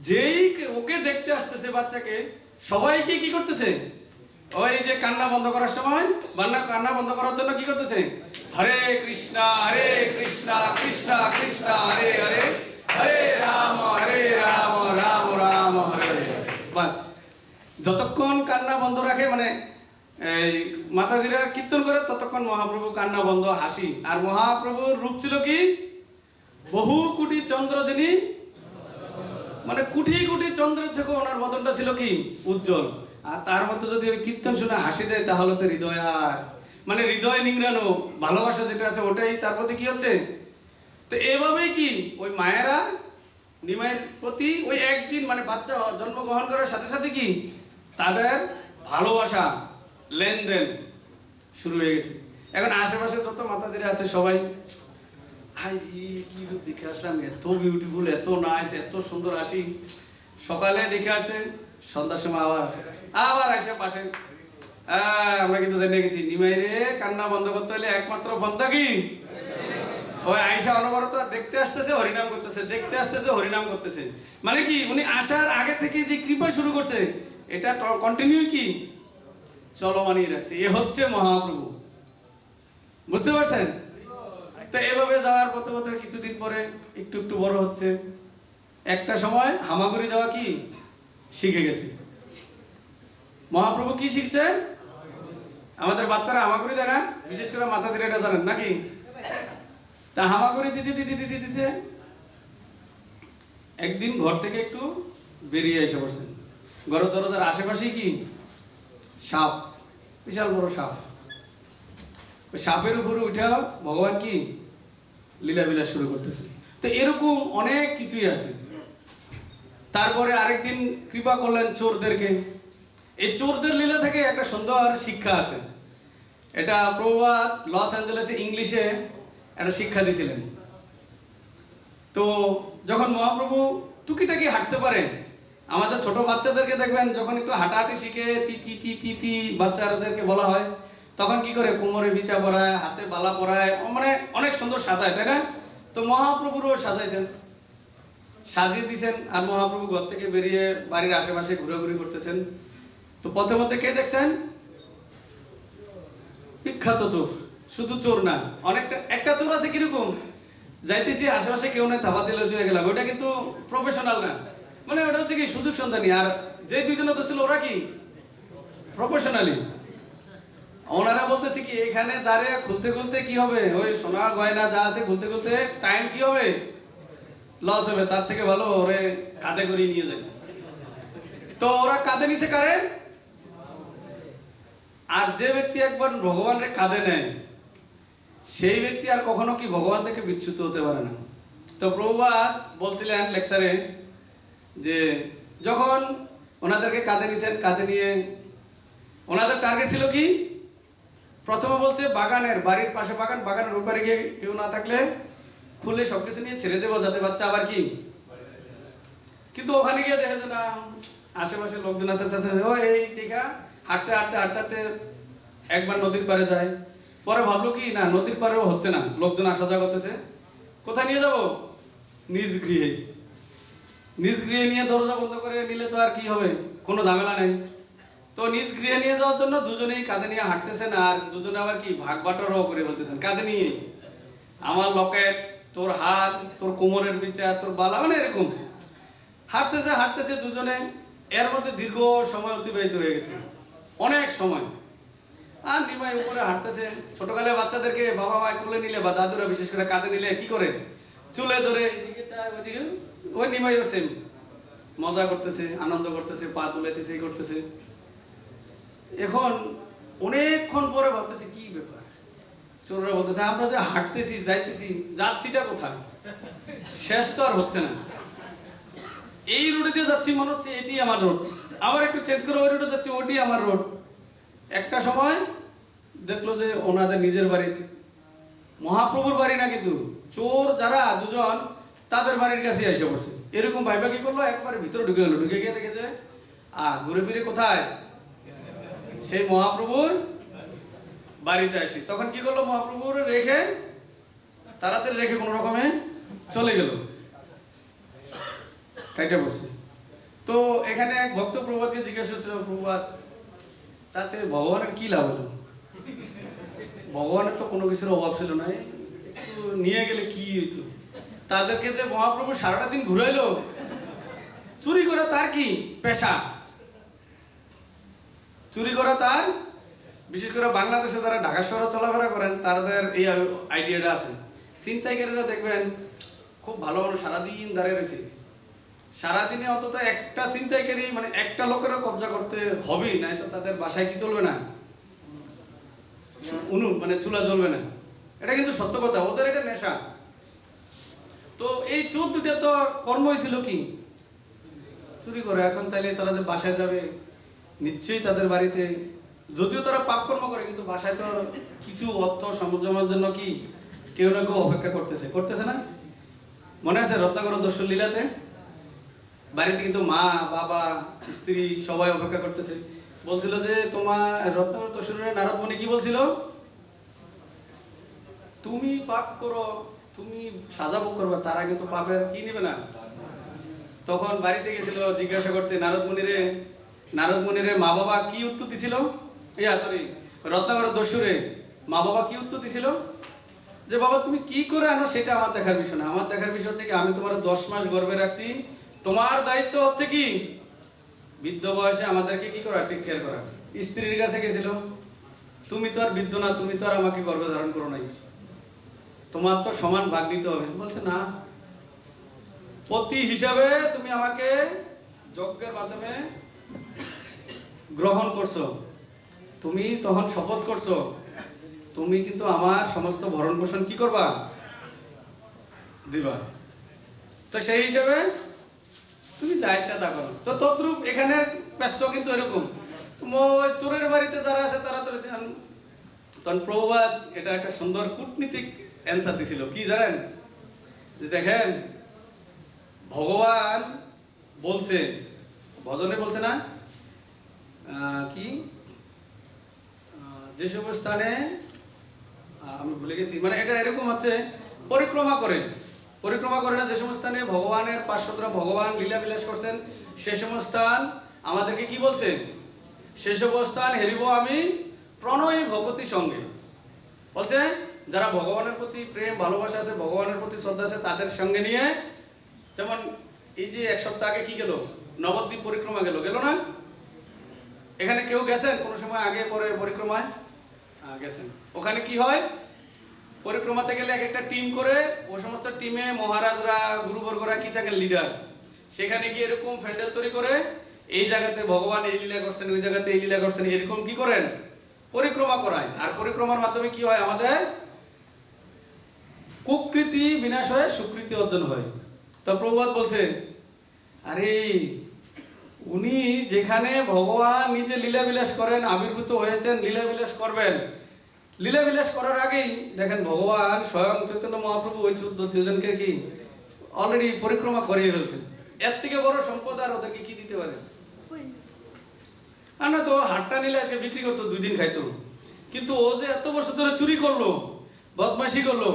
যেই ওকে দেখতে আসতেছে বাচ্চাকে, সবাইকে কি করতেছে, ওই যে কান্না বন্ধ করার সময় কান্না বন্ধ করার জন্য কি করতেছে? হরে কৃষ্ণ কৃষ্ণ কৃষ্ণ হরে হরে, হরে রাম রাম রাম হরে হরে। বাস, যতক্ষণ কান্না বন্ধ রাখে, মানে এই মাতাজিরা কীর্তন করে, ততক্ষণ মহাপ্রভু কান্না বন্ধ, হাসি। আর মহাপ্রভুর রূপ ছিল কি? বহু কোটি চন্দ্র, যিনি মানে কোটি কোটি চন্দ্রের থেকে ওনার বদনটা ছিল কি? উজ্জ্বল। আর তার মধ্যে যদি ওই কীর্তন শুনে হাসি দেয়, তাহলে তো হৃদয় আর মানে হৃদয় নিংড়ানো ভালোবাসা যেটা আছে ওটাই তার প্রতি কি হচ্ছে। তো এভাবেই কি ওই মায়েরা নিমাইয়ের প্রতি ওই একদিন মানে বাচ্চা জন্মগ্রহণ করার সাথে সাথে কি তাদের ভালোবাসা লেনদেন শুরু হয়ে গেছে। এখন আশেপাশে যত মাতাজিরা আছে সবাই, আই কি রূপ দেখে আসলাম, এত বিউটিফুল, এত নাইস, এত সুন্দর হাসি। সকালে দেখে আসে, সন্ধ্যার সময় আবার আসে পাশে। আমরা কিন্তু জেনে গেছি নিমাইরে কান্না বন্ধ করতে হলে একমাত্র পন্থা কি? ওই আয়সা অনবরত দেখতে আসতেছে, হরিনাম করতেছে, দেখতে আসতেছে, হরিনাম করতেছে। মানে কি উনি আসার আগে থেকে যে কৃপা শুরু করছে, এটা কন্টিনিউ কি চলমানই রাখছে। এ হচ্ছে মহাপ্রভু, বুঝতে পারছেন? তো এভাবে যাওয়ার পথে পথে কিছুদিন পরে একটু একটু বড় হচ্ছে। একটা সময় হামাগুড়ি দেওয়া কি শিখে গেছে। মহাপ্রভু কি শিখছে? আমাদের বাচ্চারা হামাগুড়ি দেয় না, বিশেষ করে মাতাজিরা এটা জানেন নাকি? তা হামাগুড়ি দিতে দিতে দিতে দিতে একদিন ঘর থেকে একটু বেরিয়ে এসে পড়ছেন। ঘরের দরজার আশেপাশেই কি সাপ, বিশাল বড় সাপ। ওই সাপের উপরে উঠে ভগবান কি লীলা বিলাস শুরু করতেছে। তো এরকম অনেক কিছুই আছে। তারপরে আরেকদিন কৃপা করলেন চোরদেরকে। এই চোরদের লীলা থেকে একটা সুন্দর শিক্ষা আছে। এটা প্রভুপাদ লস অ্যাঞ্জেলেসে ইংলিশে একটা শিক্ষা দিয়েছিলেন। তো যখন মহাপ্রভু টুকিটাকি হাঁটতে পারেন, আমাদের ছোট বাচ্চাদেরকে দেখবেন যখন একটু হাঁটাহাঁটি শিখে তিতি তিতি তি বাচ্চাদেরকে বলা হয়, তখন কি করে কোমরে বিচা পরায়, হাতে বালা পরায়, মানে অনেক সুন্দর সাজায়, তাই না? তো মহাপ্রভুরও সাজাইছেন, সাজিয়ে দিয়েছেন। আর মহাপ্রভু ঘর থেকে বেরিয়ে বাড়ির আশেপাশে ঘোরাঘুরি করতেছেন। তো পথে মধ্যে কে দেখছেন? বিখ্যাত চোর। শুধু চোর না, অনেকটা একটা চোর আছে কিরকম, যাইতেছি আশেপাশে কেউ নেই, থাবা দিলে চলে গেলাম। ওটা কিন্তু প্রফেশনাল না, মানে ওটা হচ্ছে কি সুযোগ সন্ধানী। আর যে দুইজনে তো ছিল ওরা কি প্রফেশনালি। ওনারা বলতেছে কি এখানে দাঁড়িয়ে খুলতে খুলতে কি হবে, ওই সোনা গয়না যা আছে খুলতে খুলতে টাইম কি হবে, লস হবে। তার থেকে ভালো ওরে কাঁধে করে নিয়ে যায়। তো ওরা কাঁধে নিচে কারে। আর যে ব্যক্তি একবার ভগবানের কাঁধে নেয়, সেই ব্যক্তি আর কখনো কি ভগবান থেকে বিচ্যুত হতে পারে না। তো প্রভুপাদ বলছিলেন লেকচারে যে যখন ওনাদেরকে কাঁধে নিয়েছেন, কাঁধে নিয়ে ওনাদের টার্গেট ছিল কি, প্রথমে বলছে বাগানের, বাড়ির পাশে বাগান, বাগানের উপরে গিয়ে কেউ না থাকলে খুলে সবকিছু নিয়ে ছেড়ে দেবো, যাতে বাচ্চা আবার কি। কিন্তু ওখানে গিয়ে দেখা যায় না, আশেপাশে লোকজন আছে, ও এই দেখা হাঁটতে হাঁটতে হাঁটতে হাঁটতে একবার নদীর পাড়ে যায়। পরে ভাবলো কি না, নদীর পাড়েও হচ্ছে না, লোকজন আসা যাওয়া করতেছে, কোথায় নিয়ে যাব? নিজ গৃহে। নিজ গৃহে নিয়ে দরজা বন্ধ করে নিলে তো আর কি হবে, কোনো ঝামেলা নেই। তো নিজ গৃহে নিয়ে যাওয়ার জন্য দুজনেই কাঁধে নিয়ে হাঁটতেছেন। আর দুজনে আবার কি ভাগ বাটোয়ারাও করে বলতেছেন কাঁধে নিয়ে, আমার লকেট, তোর হাত, তোর কোমরের বিচার, তোর বালা, মানে এরকম হাঁটতেছে হাঁটতেছে দুজনে। এর মধ্যে দীর্ঘ সময় অতিবাহিত হয়ে গেছে, অনেক সময়। আর নিমাই উপরে হাঁটতেছে। ছোটকালে বাচ্চাদেরকে বাবা মা কোলে নিলে বা দাদুরা বিশেষ করে কাঁধে নিলে কি করে, চুলে ধরে এদিকে চায় ওইদিকে। ওই নিমাইও সেম মজা করতেছে, আনন্দ করতেছে, পা তুলেতেছে, এই করতেছে। এখন অনেকক্ষণ পরে ভাবতেছে কি ব্যাপার। চোররা বলতেছে আমরা যে হাঁটতেছি যাইতেছি, যাচ্ছিটা কোথায়, শেষ তো আর হচ্ছে না। এই রোডে দিয়ে যাচ্ছি, মনে হচ্ছে এটি আমার রোড, আবার একটু চেঞ্জ করে ওই রোডে যাচ্ছি, ওটি আমার রোড। একটা সময় দেখলো যে ওনাদের নিজের বাড়ির, মহাপ্রভুর বাড়ি না কিন্তু চোর যারা দুজন, তাদের বাড়ির কাছে এসে পড়ছে। এরকম ভাইবা কি করলো, একবারে ভিতরে ঢুকে গেলো। ঢুকে গিয়ে দেখেছে ঘুরে ফিরে কোথায়, সেই মহাপ্রভুর বাড়িতে আসি। তখন কি করলো, মহাপ্রভুর রেখে তাড়াতাড়ি রেখে কোনো রকমে চলে গেল, কাইটা পড়ছে। তো এখানে এক ভক্ত প্রভুপাদকে জিজ্ঞাসা করছিল, প্রভুপাদ তাতে ভগবানের কি লাভ হলো? ভগবানের তো কোনো কিছুর অভাব ছিল না, একটু নিয়ে গেলে কি হইতো? তাদেরকে যে মহাপ্রভু সারাটা দিন ঘুরাইলো, চুরি করা তার কি পেশা, চুরি করা তার, বিশেষ করে বাংলাদেশে যারা ঢাকা শহরে চলাফেরা করেন তাদের এই আইডিয়াটা আছে। ছিনতাইকারীরা দেখবেন খুব ভালো মানুষ, সারাদিন দাঁড়িয়ে রয়েছে, সারাদিনে অন্তত একটা ছিনতাইকারী মানে একটা লোকেরও কবজা করতে হবেই, নাই তো তাদের বাসায় কি চলবে না, মানে চুলা জ্বলবে না। এটা কিন্তু সত্য কথা, ওদের এটা নেশা। তো এই চোর দুটা তো কর্মই ছিল কি, চুরি করে। এখন তাইলে তারা যে বাসায় যাবে, নিশ্চয়ই তাদের বাড়িতে, যদিও তারা পাপ কর্ম করে, কিন্তু বাসায় তো কিছু অর্থ সমাজের জন্য কি কেউ না কেউ অপেক্ষা করতেছে না? মনে আছে রত্নাকর দস্যুর লীলাতে বাড়িতে কিন্তু মা বাবা স্ত্রী সবাই অপেক্ষা করতেছে, বলছিল যে তোমার রত্নাকর দস্যুরের নারদ মুনি কি বলছিল, তুমি পাপ করো, তুমি সাজা ভোগ করবে, তারা কিন্তু পাপের কি নেবে না। তখন বাড়িতে গেছিল জিজ্ঞাসা করতে নারদ মুনিরে মা বাবা কি উত্তর দিছিল, রত্নাকর দস্যুরে মা বাবা কি উত্তর দিছিল, যে বাবা তুমি কি করে আনো সেটা আমার দেখার বিষয় না, আমার দেখার বিষয় হচ্ছে কি আমি তোমার 10 মাস গর্ভে রাখছি, তোমার দায়িত্ব হচ্ছে কি বৃদ্ধ বয়সে আমাদেরকে কি করা, টেক কেয়ার করা। স্ত্রীর কাছে গেছিল, তুমি তো আর বৃদ্ধ না, তুমি তো আর আমাকে গর্ভে ধারণ করো নাই, তোমার তো সমান ভাগ দিতে হবে। বলছে না, পতি হিসাবে তুমি আমাকে যজ্ঞের মাধ্যমে গ্রহণ করছো, তুমি তখন শপথ করছো, তুমি কিন্তু আমার সমস্ত ভরণ পোষণ কি করবা, দিবা। তো সেই হিসাবে তুমি যা ইচ্ছা তা করো। তো তদ্রূপ এখানে পেশটা কিন্তু এরকম। চোরের বাড়িতে যারা আছে তারা তো তখন প্রভুপাদ এটা একটা সুন্দর কূটনীতিক অ্যান্সার দিছিল, কি জানেন, যে দেখেন ভগবান বলছে, ভজনে বলছে না কি, যেসব স্থানে আমি ভুলে গেছি, মানে এটা এরকম হচ্ছে পরিক্রমা করে না, যে সমস্ত স্থানে ভগবানের পার্শ্বদরা ভগবান লীলা বিলাস করছেন, সে সমস্ত স্থান আমাদেরকে কি বলছে, সেসব স্থান হেরিব আমি প্রণয়ী ভগতি সঙ্গে। বলছে যারা ভগবানের প্রতি প্রেম ভালোবাসা আছে, ভগবানের প্রতি শ্রদ্ধা আছে, তাদের সঙ্গে নিয়ে, যেমন এই যে 1 সপ্তাহ আগে কি গেল, নবদ্বীপ পরিক্রমা গেল না? এখানে কেউ গেছেন কোনো সময় আগে পরে পরিক্রমায়? গেছেন। ওখানে কি হয়, পরিক্রমাতে গেলে এক একটা টিম করে, ও সমস্ত টিমে মহারাজরা গুরুবর্গরা কি থাকেন, লিডার, সেখানে গিয়ে এরকম প্যান্ডেল তৈরি করে, এই জায়গাতে ভগবান এই লীলা করছেন, ওই জায়গাতে এই লীলা করছেন, এরকম কি করেন, পরিক্রমা করায়। আর পরিক্রমার মাধ্যমে কি হয়, আমাদের কুকৃতি বিনাশ হয়ে সুকৃতি অর্জন হয়। তো প্রভুপাদ বলছে, আরে উনি যেখানে ভগবান নিজে লীলা বিলাস করেন, আবির্ভূত হয়েছেন, লীলা বিলাস করবেন, লীলা বিলাস করার আগেই দেখেন ভগবান স্বয়ং চৈতন্য মহাপ্রভু ওই 14 জনকে কি অলরেডি পরিক্রমা করিয়ে ফেলছেন। এর থেকে বড় সম্পদ আর ওদেরকে কি দিতে পারে? আমরা তো হাটটা নিলে আজকে বিক্রি করতো, 2 দিন খাইতো, কিন্তু ও যে এত বছর ধরে চুরি করলো, বদমাশি করলো,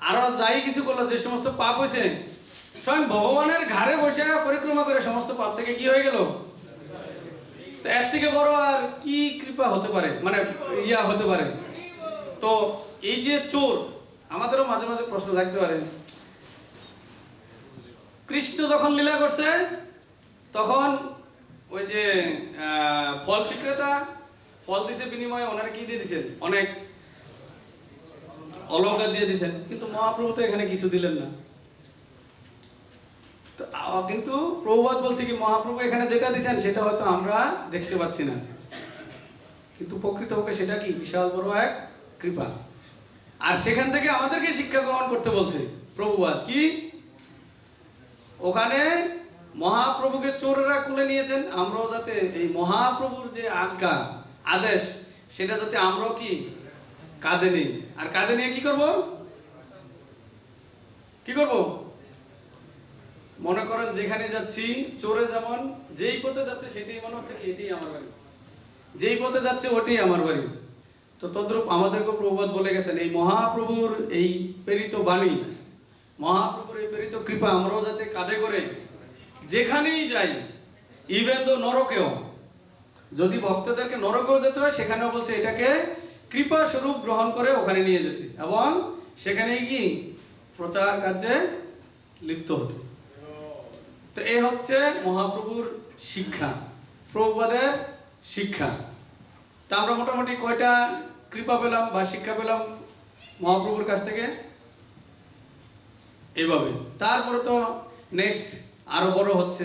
আরো যাই কিছু করলো, যে সমস্ত পাপ হয়েছে, স্বয়ং ভগবানের ঘাড়ে বসে পরিক্রমা করে সমস্ত পাপ থেকে কি হয়ে গেল। তো এর থেকে বড় আর কি কৃপা হতে পারে, মানে হতে পারে। তো এই যে চোর, আমাদেরও মাঝে মাঝে প্রশ্ন থাকতে পারে, কৃষ্ণ যখন লীলা করছে তখন ওই যে ফল বিক্রেতা ফল দিছে, বিনিময়ে ওনারা কি দিয়ে দিচ্ছেন, অনেক অলঙ্কার দিয়ে দিচ্ছেন, কিন্তু মহাপ্রভু তো এখানে কিছু দিলেন না। কিন্তু প্রভুপাদ বলছে কি, মহাপ্রভু এখানে যেটা দিচ্ছেন সেটা হয়তো আমরা দেখতে পাচ্ছি না, কিন্তু প্রকৃতপক্ষে সেটা কি বিশাল বড় এক কৃপা। আর সেখান থেকে আমাদেরকে শিক্ষা গ্রহণ করতে বলছে প্রভুপাদ, কি ওখানে মহাপ্রভুকে চোরেরা কুলে নিয়েছেন, আমরাও যাতে এই মহাপ্রভুর যে আজ্ঞা আদেশ সেটা যাতে আমরাও কি কাঁধে নেই। আর কাঁধে নিয়ে কি করব, মনে করেন যেখানে যাচ্ছি, চোরে যেমন যেই পথে যাচ্ছে সেটাই মনে হচ্ছে কি এটাই আমার বাড়ি, যেই পথে যাচ্ছে ওটাই আমার বাড়ি। তো তদ্রূপ আমাদেরকে প্রভুপাদ বলে গেছেন, এই মহাপ্রভুর এই প্রেরিত বাণী, মহাপ্রভুর এই প্রেরিত কৃপা আমরাও যাতে কাঁধে করে যেখানেই যাই, ইভেন তো নরকেও যদি ভক্তদেরকে নরকেও যেতে হয় সেখানেও বলছে এটাকে কৃপা স্বরূপ গ্রহণ করে ওখানে নিয়ে যেতে এবং সেখানে কি প্রচার কার্যে লিপ্ত হতে। তো এই হচ্ছে মহাপ্রভুর শিক্ষা, প্রভুপাদের শিক্ষা। তা আমরা মোটামুটি কয়টা কৃপা পেলাম বা শিক্ষা পেলাম মহাপ্রভুর কাছ থেকে? এইভাবে। তারপরে তো নেক্সট আরো বড় হচ্ছে,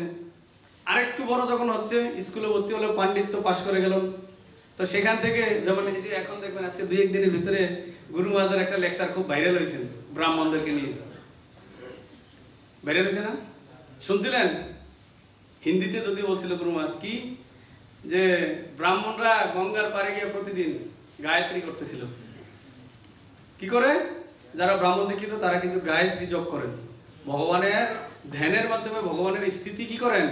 আরেকটু বড় যখন হচ্ছে, স্কুলে ভর্তি হলে পাণ্ডিত্য পাশ করে গেল, তো সেখান থেকে যেমন এই যে এখন দেখবেন আজকে 2-1 দিনের ভিতরে গুরু মহারাজের একটা লেকচার খুব ভাইরাল হয়েছে ব্রাহ্মণদেরকে নিয়ে, ভাইরাল হয়েছে না? শুনছিলেন? হিন্দিতে যদি বলছিল গুরু মহারাজ কি, যে ব্রাহ্মণরা গঙ্গার পাড়ে গিয়ে প্রতিদিন গায়ত্রী করতেছিল। কি করে? যারা ব্রাহ্মণ দীক্ষিত তারা কিন্তু গায়ত্রী জপ করেন, ভগবানের ধ্যানের মাধ্যমে ভগবানের স্থিতি কি করেন,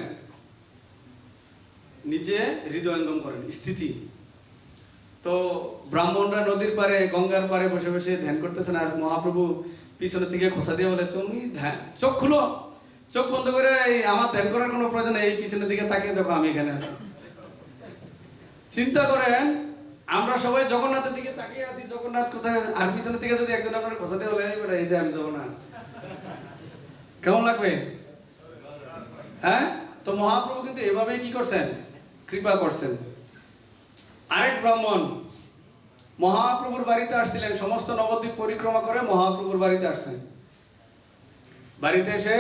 নিজে হৃদয়ঙ্গম করেন স্থিতি। তো ব্রাহ্মণরা নদীর পাড়ে গঙ্গার পাড়ে বসে বসে ধ্যান করতেছেন, আর মহাপ্রভু পিছনের থেকে খোসা দিয়ে বলে তুমি চোখ খুলো, চোখ বন্ধ করে আমার ধ্যান করার কোনো প্রয়োজন নেই, এই পিছনের দিকে তাকিয়ে দেখো আমি এখানে আছি। চিন্তা করেন আমরা সবাই জগন্নাথের দিকে তাকিয়ে আছি, জগন্নাথ কোথায়, আর পিছনের দিকে যদি একজন আপনার খোসা দিয়ে বলে এই যে আমি জগন্নাথ, কেমন লাগবে? হ্যাঁ। তো মহাপ্রভু কিন্তু এভাবেই কি করছেন, কৃপা করছেন। আরেক ব্রাহ্মণ মহাপ্রভুর বাড়িতে আসছিলেন, সমস্ত নবদ্বীপ পরিক্রমা করে মহাপ্রভুর বাড়িতে আসছেন। বাড়িতে এসে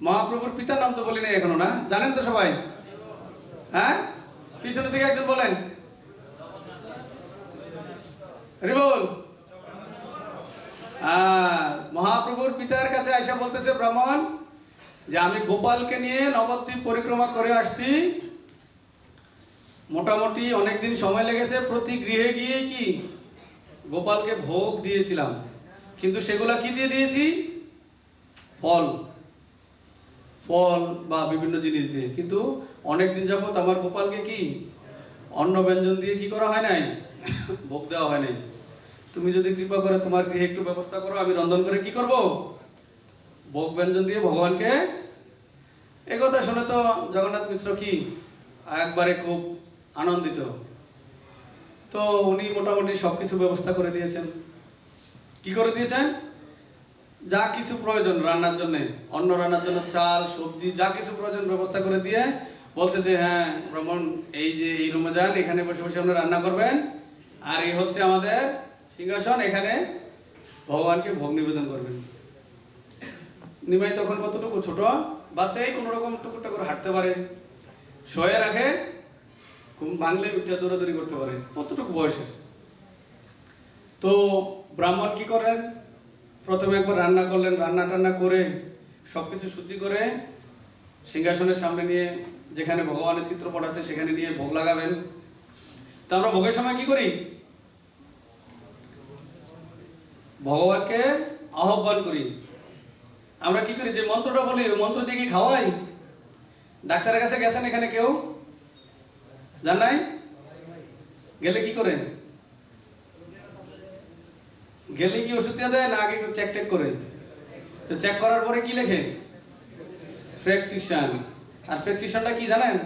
মহাপ্রভুর পিতার নাম তো বলি নাই এখনো, না জানেন তো সবাই? হ্যাঁ, পিছনের দিকে একজন বলেন, রিবল। মহাপ্রভুর পিতার কাছে আয়সা বলতেছে ব্রাহ্মণ যে আমি গোপালকে নিয়ে নবদ্বীপ পরিক্রমা করে আসছি, মোটামুটি অনেকদিন সময় লেগেছে, প্রতি গৃহে গিয়ে কি গোপালকে ভোগ দিয়েছিলাম, কিন্তু সেগুলা কি দিয়ে দিয়েছি, ফল ফল বা বিভিন্ন জিনিস দিয়ে, কিন্তু অনেকদিন যাবত আমার গোপালকে কি অন্ন ব্যঞ্জন দিয়ে কি করা হয় নাই, ভোগ দেওয়া হয় নাই। তুমি যদি কৃপা করে তোমার গৃহে একটু ব্যবস্থা করো, আমি রন্ধন করে কি করব, ভোগ ব্যঞ্জন দিয়ে ভগবানকে। একথা শুনে তো জগন্নাথ মিশ্র কি একবারে খুব আনন্দিত। তো উনি মোটামুটি সবকিছু ব্যবস্থা করে দিয়েছেন। কি করে দিয়েছেন? যা কিছু প্রয়োজন রান্নার জন্য, অন্ন রান্নার জন্য চাল সবজি যা কিছু প্রয়োজন ব্যবস্থা করে দিয়ে বলছে যে হ্যাঁ ব্রাহ্মণ, এই যে এই রুমে যান, এখানে বসে বসে আপনি রান্না করবেন, আর এই হচ্ছে আমাদের সিংহাসন, এখানে ভগবানকে ভোগ নিবেদন করবেন। নিমাই তখন কতটুকু ছোট বাচ্চাই, কোন রকম টুকুরটা করে হাঁটতে পারে, শোয়ে রাখে, ঘুম ভাঙলে উঠে দৌড়াদৌড়ি করতে পারে, কতটুকু বয়সের। তো ব্রাহ্মণ কি করেন, প্রথমে একবার রান্না করলেন, রান্না টান্না করে সবকিছু সূচি করে সিংহাসনের সামনে নিয়ে, যেখানে ভগবানের চিত্রপট আছে সেখানে নিয়ে ভোগ লাগাবেন। তো আমরা ভোগের সময় কি করি, ভগবানকে আহ্বান করি। আমরা কি করি, যে মন্ত্রটা বলি ওই মন্ত্র দিয়ে কি খাওয়াই? ডাক্তারের কাছে গেছেন এখানে কেউ? জান নাই? গেলে কি করে, গেলে কি ওষুধ দিয়ে দেয় না আগে একটু চেক টেক করে? তো চেক করার পরে কি লেখে, প্রেসক্রিপশন। আর প্রেসক্রিপশনটা কি জানেন,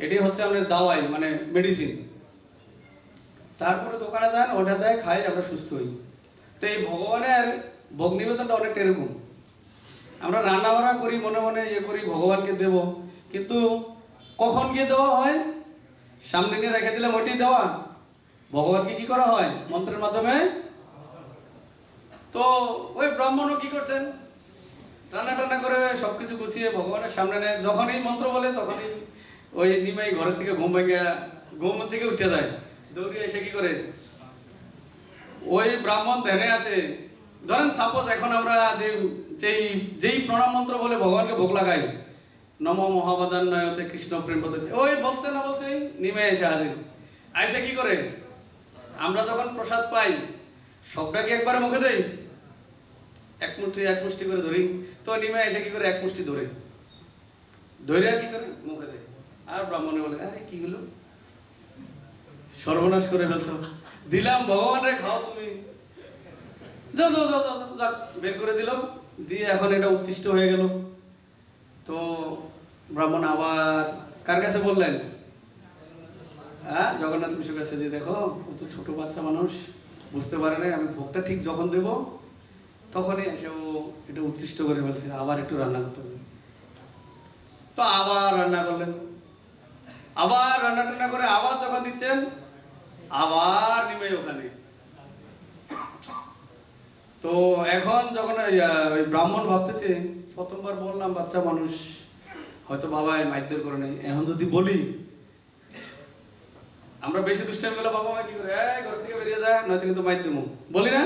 এটি হচ্ছে আমাদের দাওয়াই, মানে মেডিসিন। তারপরে দোকানে যান, ওটা দেয়, খাই, আমরা সুস্থ হই। তো এই ভগবানের ভোগ নিবেদনটা অনেকটা এরকম, আমরা রান্না বান্না করি, মনে মনে ইয়ে করি ভগবানকে দেব, কিন্তু কখন গিয়ে দেওয়া হয়, সামনে নিয়ে রেখে দিলাম ওইটাই দেওয়া। ভগবানকে কি করা হয়, মন্ত্রের মাধ্যমে। তো ওই ব্রাহ্মণও কি করছেন, রান্না টান্না করে সবকিছু গুছিয়ে ভগবানের সামনে নেয়, যখনই মন্ত্র বলে তখনই ওই নিমাই ঘরের থেকে ঘুম ভেঙে, ঘুম থেকে উঠে যায়, দৌড়ে এসে কি করে, ওই ব্রাহ্মণ ধ্যানে আছে। ধরেন সাপোজ এখন আমরা যেই প্রণাম মন্ত্র বলে ভগবানকে ভোগ লাগাই, নম মহাবাদান্নয়তে কৃষ্ণ প্রেম পদ্ধতি, ওই বলতে না বলতেই নিমে এসে হাজির। আইসা কি করে, আমরা যখন প্রসাদ পাই সবটা কি একবারে মুখে দেই, এক মুষ্টি করে ধরি। তো নিমে এসে কি করে, এক মুষ্টি ধরে আর কি করে মুখে দেয়। আর ব্রাহ্মণে বলে আরে কি হলো, সর্বনাশ করে ফেলছো, দিলাম ভগবানের খাও তুমি, যাও যাও যাও যাও, যাক বের করে দিল, দিয়ে এখন এটা উচ্ছিষ্ট হয়ে গেল। তো ব্রাহ্মণ আবার কার কাছে বললেন, হ্যাঁ, জগন্নাথ মিশ্রের কাছে যে দেখো ও তো ছোট বাচ্চা মানুষ, বুঝতে পারে না, আমি ভোগটা ঠিক যখন দেব তখনই এসে ও এটা উচ্ছিষ্ট করে বলছে আবার একটু রান্না করতে হবে। তো আবার রান্না করলেন, আবার রান্না টান্না করে আবার যখন দিচ্ছেন আবার নিমে ওখানে। তো এখন যখন ওই ব্রাহ্মণ ভাবতেছে প্রথমবার বললাম বাচ্চা মানুষ, হয়তো বাবা মাইদের করে নেই, এখন যদি বলি, আমরা বেশি দুষ্টামি গেলে বাবা মা কি করে, ঘর থেকে বেরিয়ে যায়, নয়তো কিন্তু মাইর দেবো, বলি না?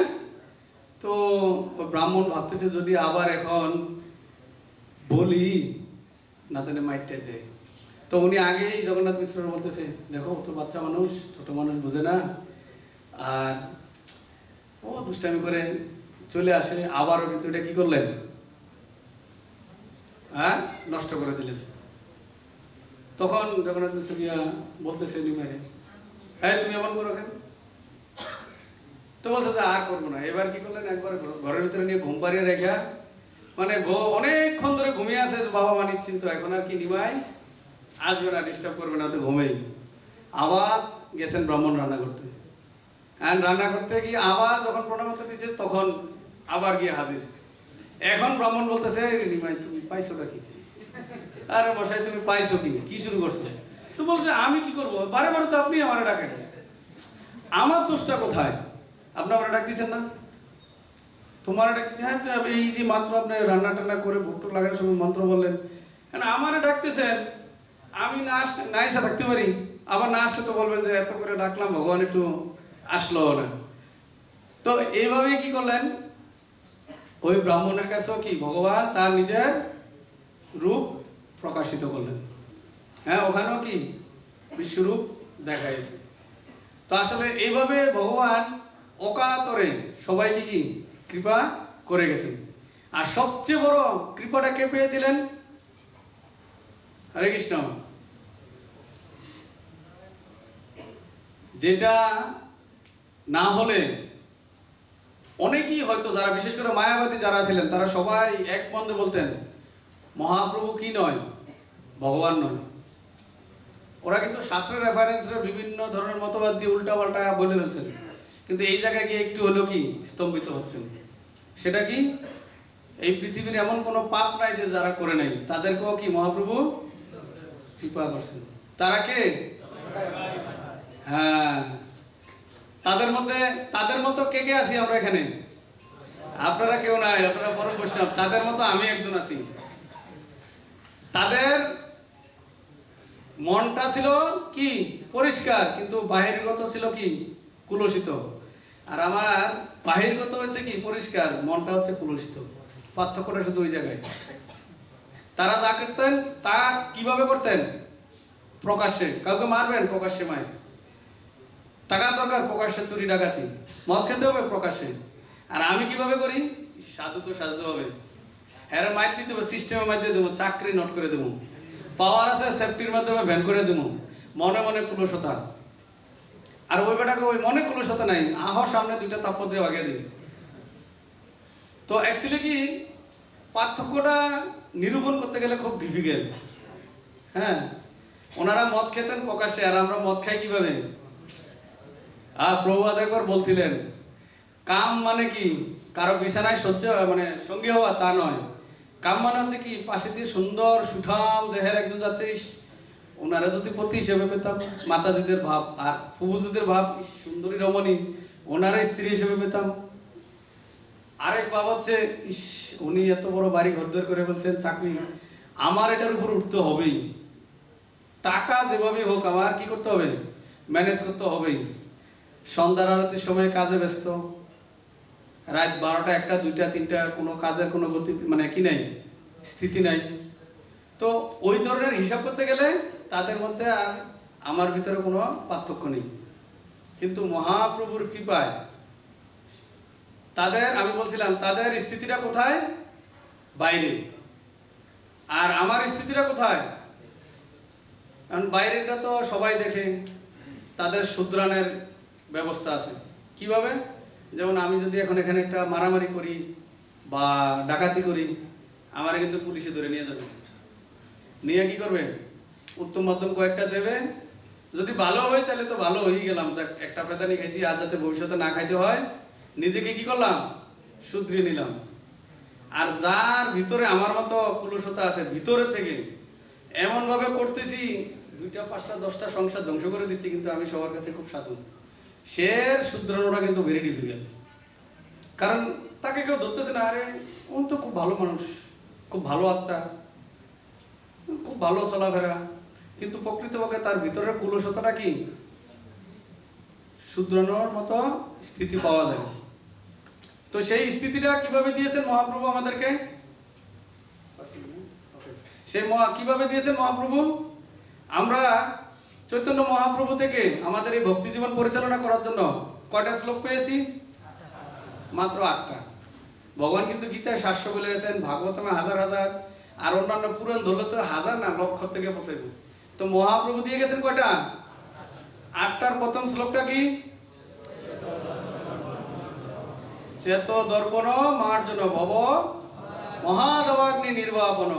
তো ব্রাহ্মণ ভাবতেছে যদি আবার এখন বলি না তাহলে মাইরটাই দেয়। তো উনি আগেই জগন্নাথ মিশ্র বলতেছে দেখো ও তো বাচ্চা মানুষ, ছোট মানুষ বুঝে না, আর ও দুষ্টামি করে চলে আসে, আবারও কিন্তু এটা কি করলেন, হ্যাঁ, নষ্ট করে দিলেন। তখন জগন্নাথ মিশ্র গিয়া বলতেছে নিমারে, হ্যাঁ তুমি এমন করো কেন? তো বলছে যে আর করবো না। এবার কি করলেন, একবার ঘরের ভিতরে নিয়ে ঘুম পাড়িয়ে রেখা, মানে অনেকক্ষণ ধরে ঘুমিয়ে আছে, বাবা মা নিশ্চিন্ত, এখন আর কি নিমাই আসবে না, ডিস্টার্ব করবে না, তো ঘুমেই। আবার গেছেন ব্রাহ্মণ রান্না করতে, অ্যান্ড রান্না করতে গিয়ে আবার যখন প্রণাম করতে দিচ্ছে তখন আবার গিয়ে হাজির। এখন ব্রাহ্মণ বলতেছে নিমাই তুমি পাইছো নাকি? আরে মশাই তুমি পাইছো কি, কি শুরু করছো? তো বলছে আমি কি করবো, বারে বারে তো আপনি আমার ডাকেন, আমার দোষটা কোথায়? আপনি আমার ডাক দিচ্ছেন না, তোমার ডাকতেছে, হ্যাঁ এই যে মাত্র আপনি রান্না টান্না করে ভোগ টোক লাগানোর সময় মন্ত্র বললেন, আমারে ডাকতেছেন, আমি না এসে থাকতে পারি, আবার না আসলে তো বলবেন যে এত করে ডাকলাম ভগবান একটু আসলো না। তো এইভাবেই কি করলেন, ওই ব্রাহ্মণের কাছেও কি ভগবান তার নিজের রূপ প্রকাশিত করলেন। হ্যাঁ, ওখানেও কি বিশ্বরূপ দেখা গেছে। তো আসলে এইভাবে ভগবান অকাতরে সবাইকে কি কৃপা করে গেছেন। আর সবচেয়ে বড় কৃপাটা কে পেয়েছিলেন? হরে কৃষ্ণ। যেটা না হলে অনেকেই হয়তো, যারা বিশেষ করে মায়াবাদী যারা ছিলেন, তারা সবাই এক মন্দে বলতেন মহাপ্রভু কি নয়, ভগবান নয়। ওরা কিন্তু শাস্ত্রের রেফারেন্সে বিভিন্ন ধরনের মতবাদ দিয়ে উল্টা পাল্টা বলে ফেলছেন, কিন্তু এই জায়গায় গিয়ে একটু হলেও কি স্তম্ভিত হচ্ছেন। সেটা কি, এই পৃথিবীর এমন কোনো পাপ নাই যে যারা করে নাই, তাদেরকেও কি মহাপ্রভু কৃপা করছেন। তারা কে? হ্যাঁ, তাদের মতো কে কে আছি আমরা এখানে? আপনারা কেউ নাই, আপনারা পরম বৈষ্ণব। তাদের মতো আমি একজন আছি। তাদের মনটা ছিল কি পরিষ্কার, কিন্তু বাহিরগত ছিল কি কুলসিত। আর আমার বাহিরগত হচ্ছে কি পরিষ্কার, মনটা হচ্ছে কুলসিত। পার্থক্যটা শুধু ওই জায়গায়। তারা যা করতেন তা কিভাবে করতেন? প্রকাশ্যে। কাউকে মারবেন, প্রকাশ্যে মায়ের। টাকা দরকার, প্রকাশ্যে চুরি ডাকাতি। মদ খেতে হবে, প্রকাশ্যে। আর আমি কিভাবে করি? সাধু তো সাজতে হবে, হ্যাঁ মাইর দিতে হবে, সিস্টেমের মাধ্যমে দেবো, চাকরি নোট করে দেবো, পাওয়ার আছে সেফটির মাধ্যমে ভ্যান করে দেবো, মনে মনে কুলসতা। আর ওই বেটাকে ওই মনে কুলসতা নাই, আহ সামনে দুইটা তাপ্য দিয়ে আগে দিই। তো অ্যাকচুয়ালি কি পার্থক্যটা নিরূপণ করতে গেলে খুব ডিফিকাল্ট। হ্যাঁ, ওনারা মদ খেতেন প্রকাশ্যে, আর আমরা মদ খাই কিভাবে? প্রভুপাদ একবার বলছিলেন কাম মানে কি কারো বিছানায় মানে সঙ্গী হওয়া তা নয়। কাম মানে হচ্ছে কি পাশে দিয়ে সুন্দর সুঠাম দেহের একজন যাচ্ছে, ওনারা যদি পতি হিসেবে পেতাম, মাতাজিদের ভাব, আর ফুফুজিদের ভাব সুন্দরী রমণী, ওনারা স্ত্রী হিসেবে পেতাম। আরেক ভাব হচ্ছে ইস উনি এত বড় বাড়ি ঘরদোর করে বলছেন, চাকরি, আমার এটার উপর উঠতে হবেই, টাকা যেভাবে হোক আমার কি করতে হবে, ম্যানেজ করতে হবেই। সন্ধ্যার আরতির সময় কাজে ব্যস্ত, রাত 12টা 1টা 2টা 3টা কোনো কাজের কোনো গতি মানে কি নাই, স্থিতি নাই। তো ওই ধরনের হিসাব করতে গেলে তাদের মধ্যে আর আমার ভিতরে কোনো পার্থক্য নেই। কিন্তু মহাপ্রভুর কৃপায় তাদের, আমি বলছিলাম তাদের স্থিতিটা কোথায়? বাইরে। আর আমার স্থিতিটা কোথায়? কারণ বাইরেটা তো সবাই দেখে, তাদের শুধরানের ব্যবস্থা আছে। কিভাবে? যেমন আমি যদি এখন এখানে একটা মারামারি করি বা ডাকাতি করি, আমার কিন্তু পুলিশে ধরে নিয়ে যাবে। নিয়ে কি করবে? উত্তম মধ্যম কয়েকটা দেবে, যদি ভালো হয় তাহলে তো ভালো হয়ে গেলাম, যাক একটা ফেদানি খাইছি, আর যাতে ভবিষ্যতে না খাইতে হয় নিজেকে কি করলাম, শুধরিয়ে নিলাম। আর যার ভিতরে আমার মতো কুলুষতা আছে ভিতরে থেকে, এমন ভাবে করতেছি 2টা 5টা 10টা সংসার ধ্বংস করে দিচ্ছি, কিন্তু আমি সবার কাছে খুব সাধু, সে শুধরানোটা কিন্তু ভেরি ডিফিকাল্ট। কারণ তাকে কেউ ধরতেছে না, আরে উনি তো খুব ভালো মানুষ, খুব ভালো আত্মা, খুব ভালো চলাফেরা, কিন্তু প্রকৃতপক্ষে তার ভিতরের কুলুষতাটা কি, শুধরানোর মতো স্থিতি পাওয়া যায়। তো সেই স্থিতিটা কিভাবে দিয়েছেন মহাপ্রভু আমাদেরকে, কিভাবে দিয়েছেন মহাপ্রভু? আমরা চৈতন্য মহাপ্রভু থেকে আমাদের এই ভক্তি জীবন পরিচালনা করার জন্য কয়টা শ্লোক পেয়েছি? মাত্র 8টা। ভগবান কিন্তু গীতায় 700 বলে গেছেন, ভাগবতমে 1000, আর অন্যান্য পুরাণ ধরলে তো 1000 না, লক্ষ থেকে পৌঁছাইব। তো মহাপ্রভু দিয়ে গেছেন কয়টা? 8টার প্রথম শ্লোকটা কি? চেত দর্পণ মার্জন ভব মহাদবাগ্নি নির্বাপন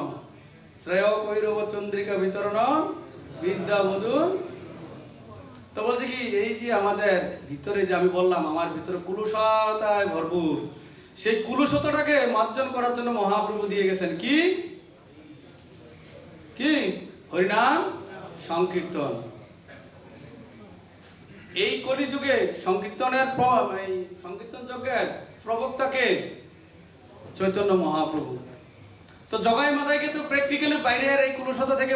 শ্রেয় কৈরব চন্দ্রিকা বিতরণ বিদ্যা বধূ। তো বলছে কি, এই যে আমাদের ভিতরে, যে আমি বললাম আমার ভিতরে কুলুষতায় ভরপুর, সেই কুলুষতাটাকে মার্জন করার জন্য মহাপ্রভু দিয়ে গেছেন কি কি হরিনাম সংকীর্তন। এই কলিযুগে সংকীর্তনের এই সংকীর্তন যজ্ঞের প্রবক্তাকে চৈতন্য মহাপ্রভু। তো জগাই মাথায় কিন্তু প্র্যাকটিক্যালি বাইরের এই কুলুষতা থেকে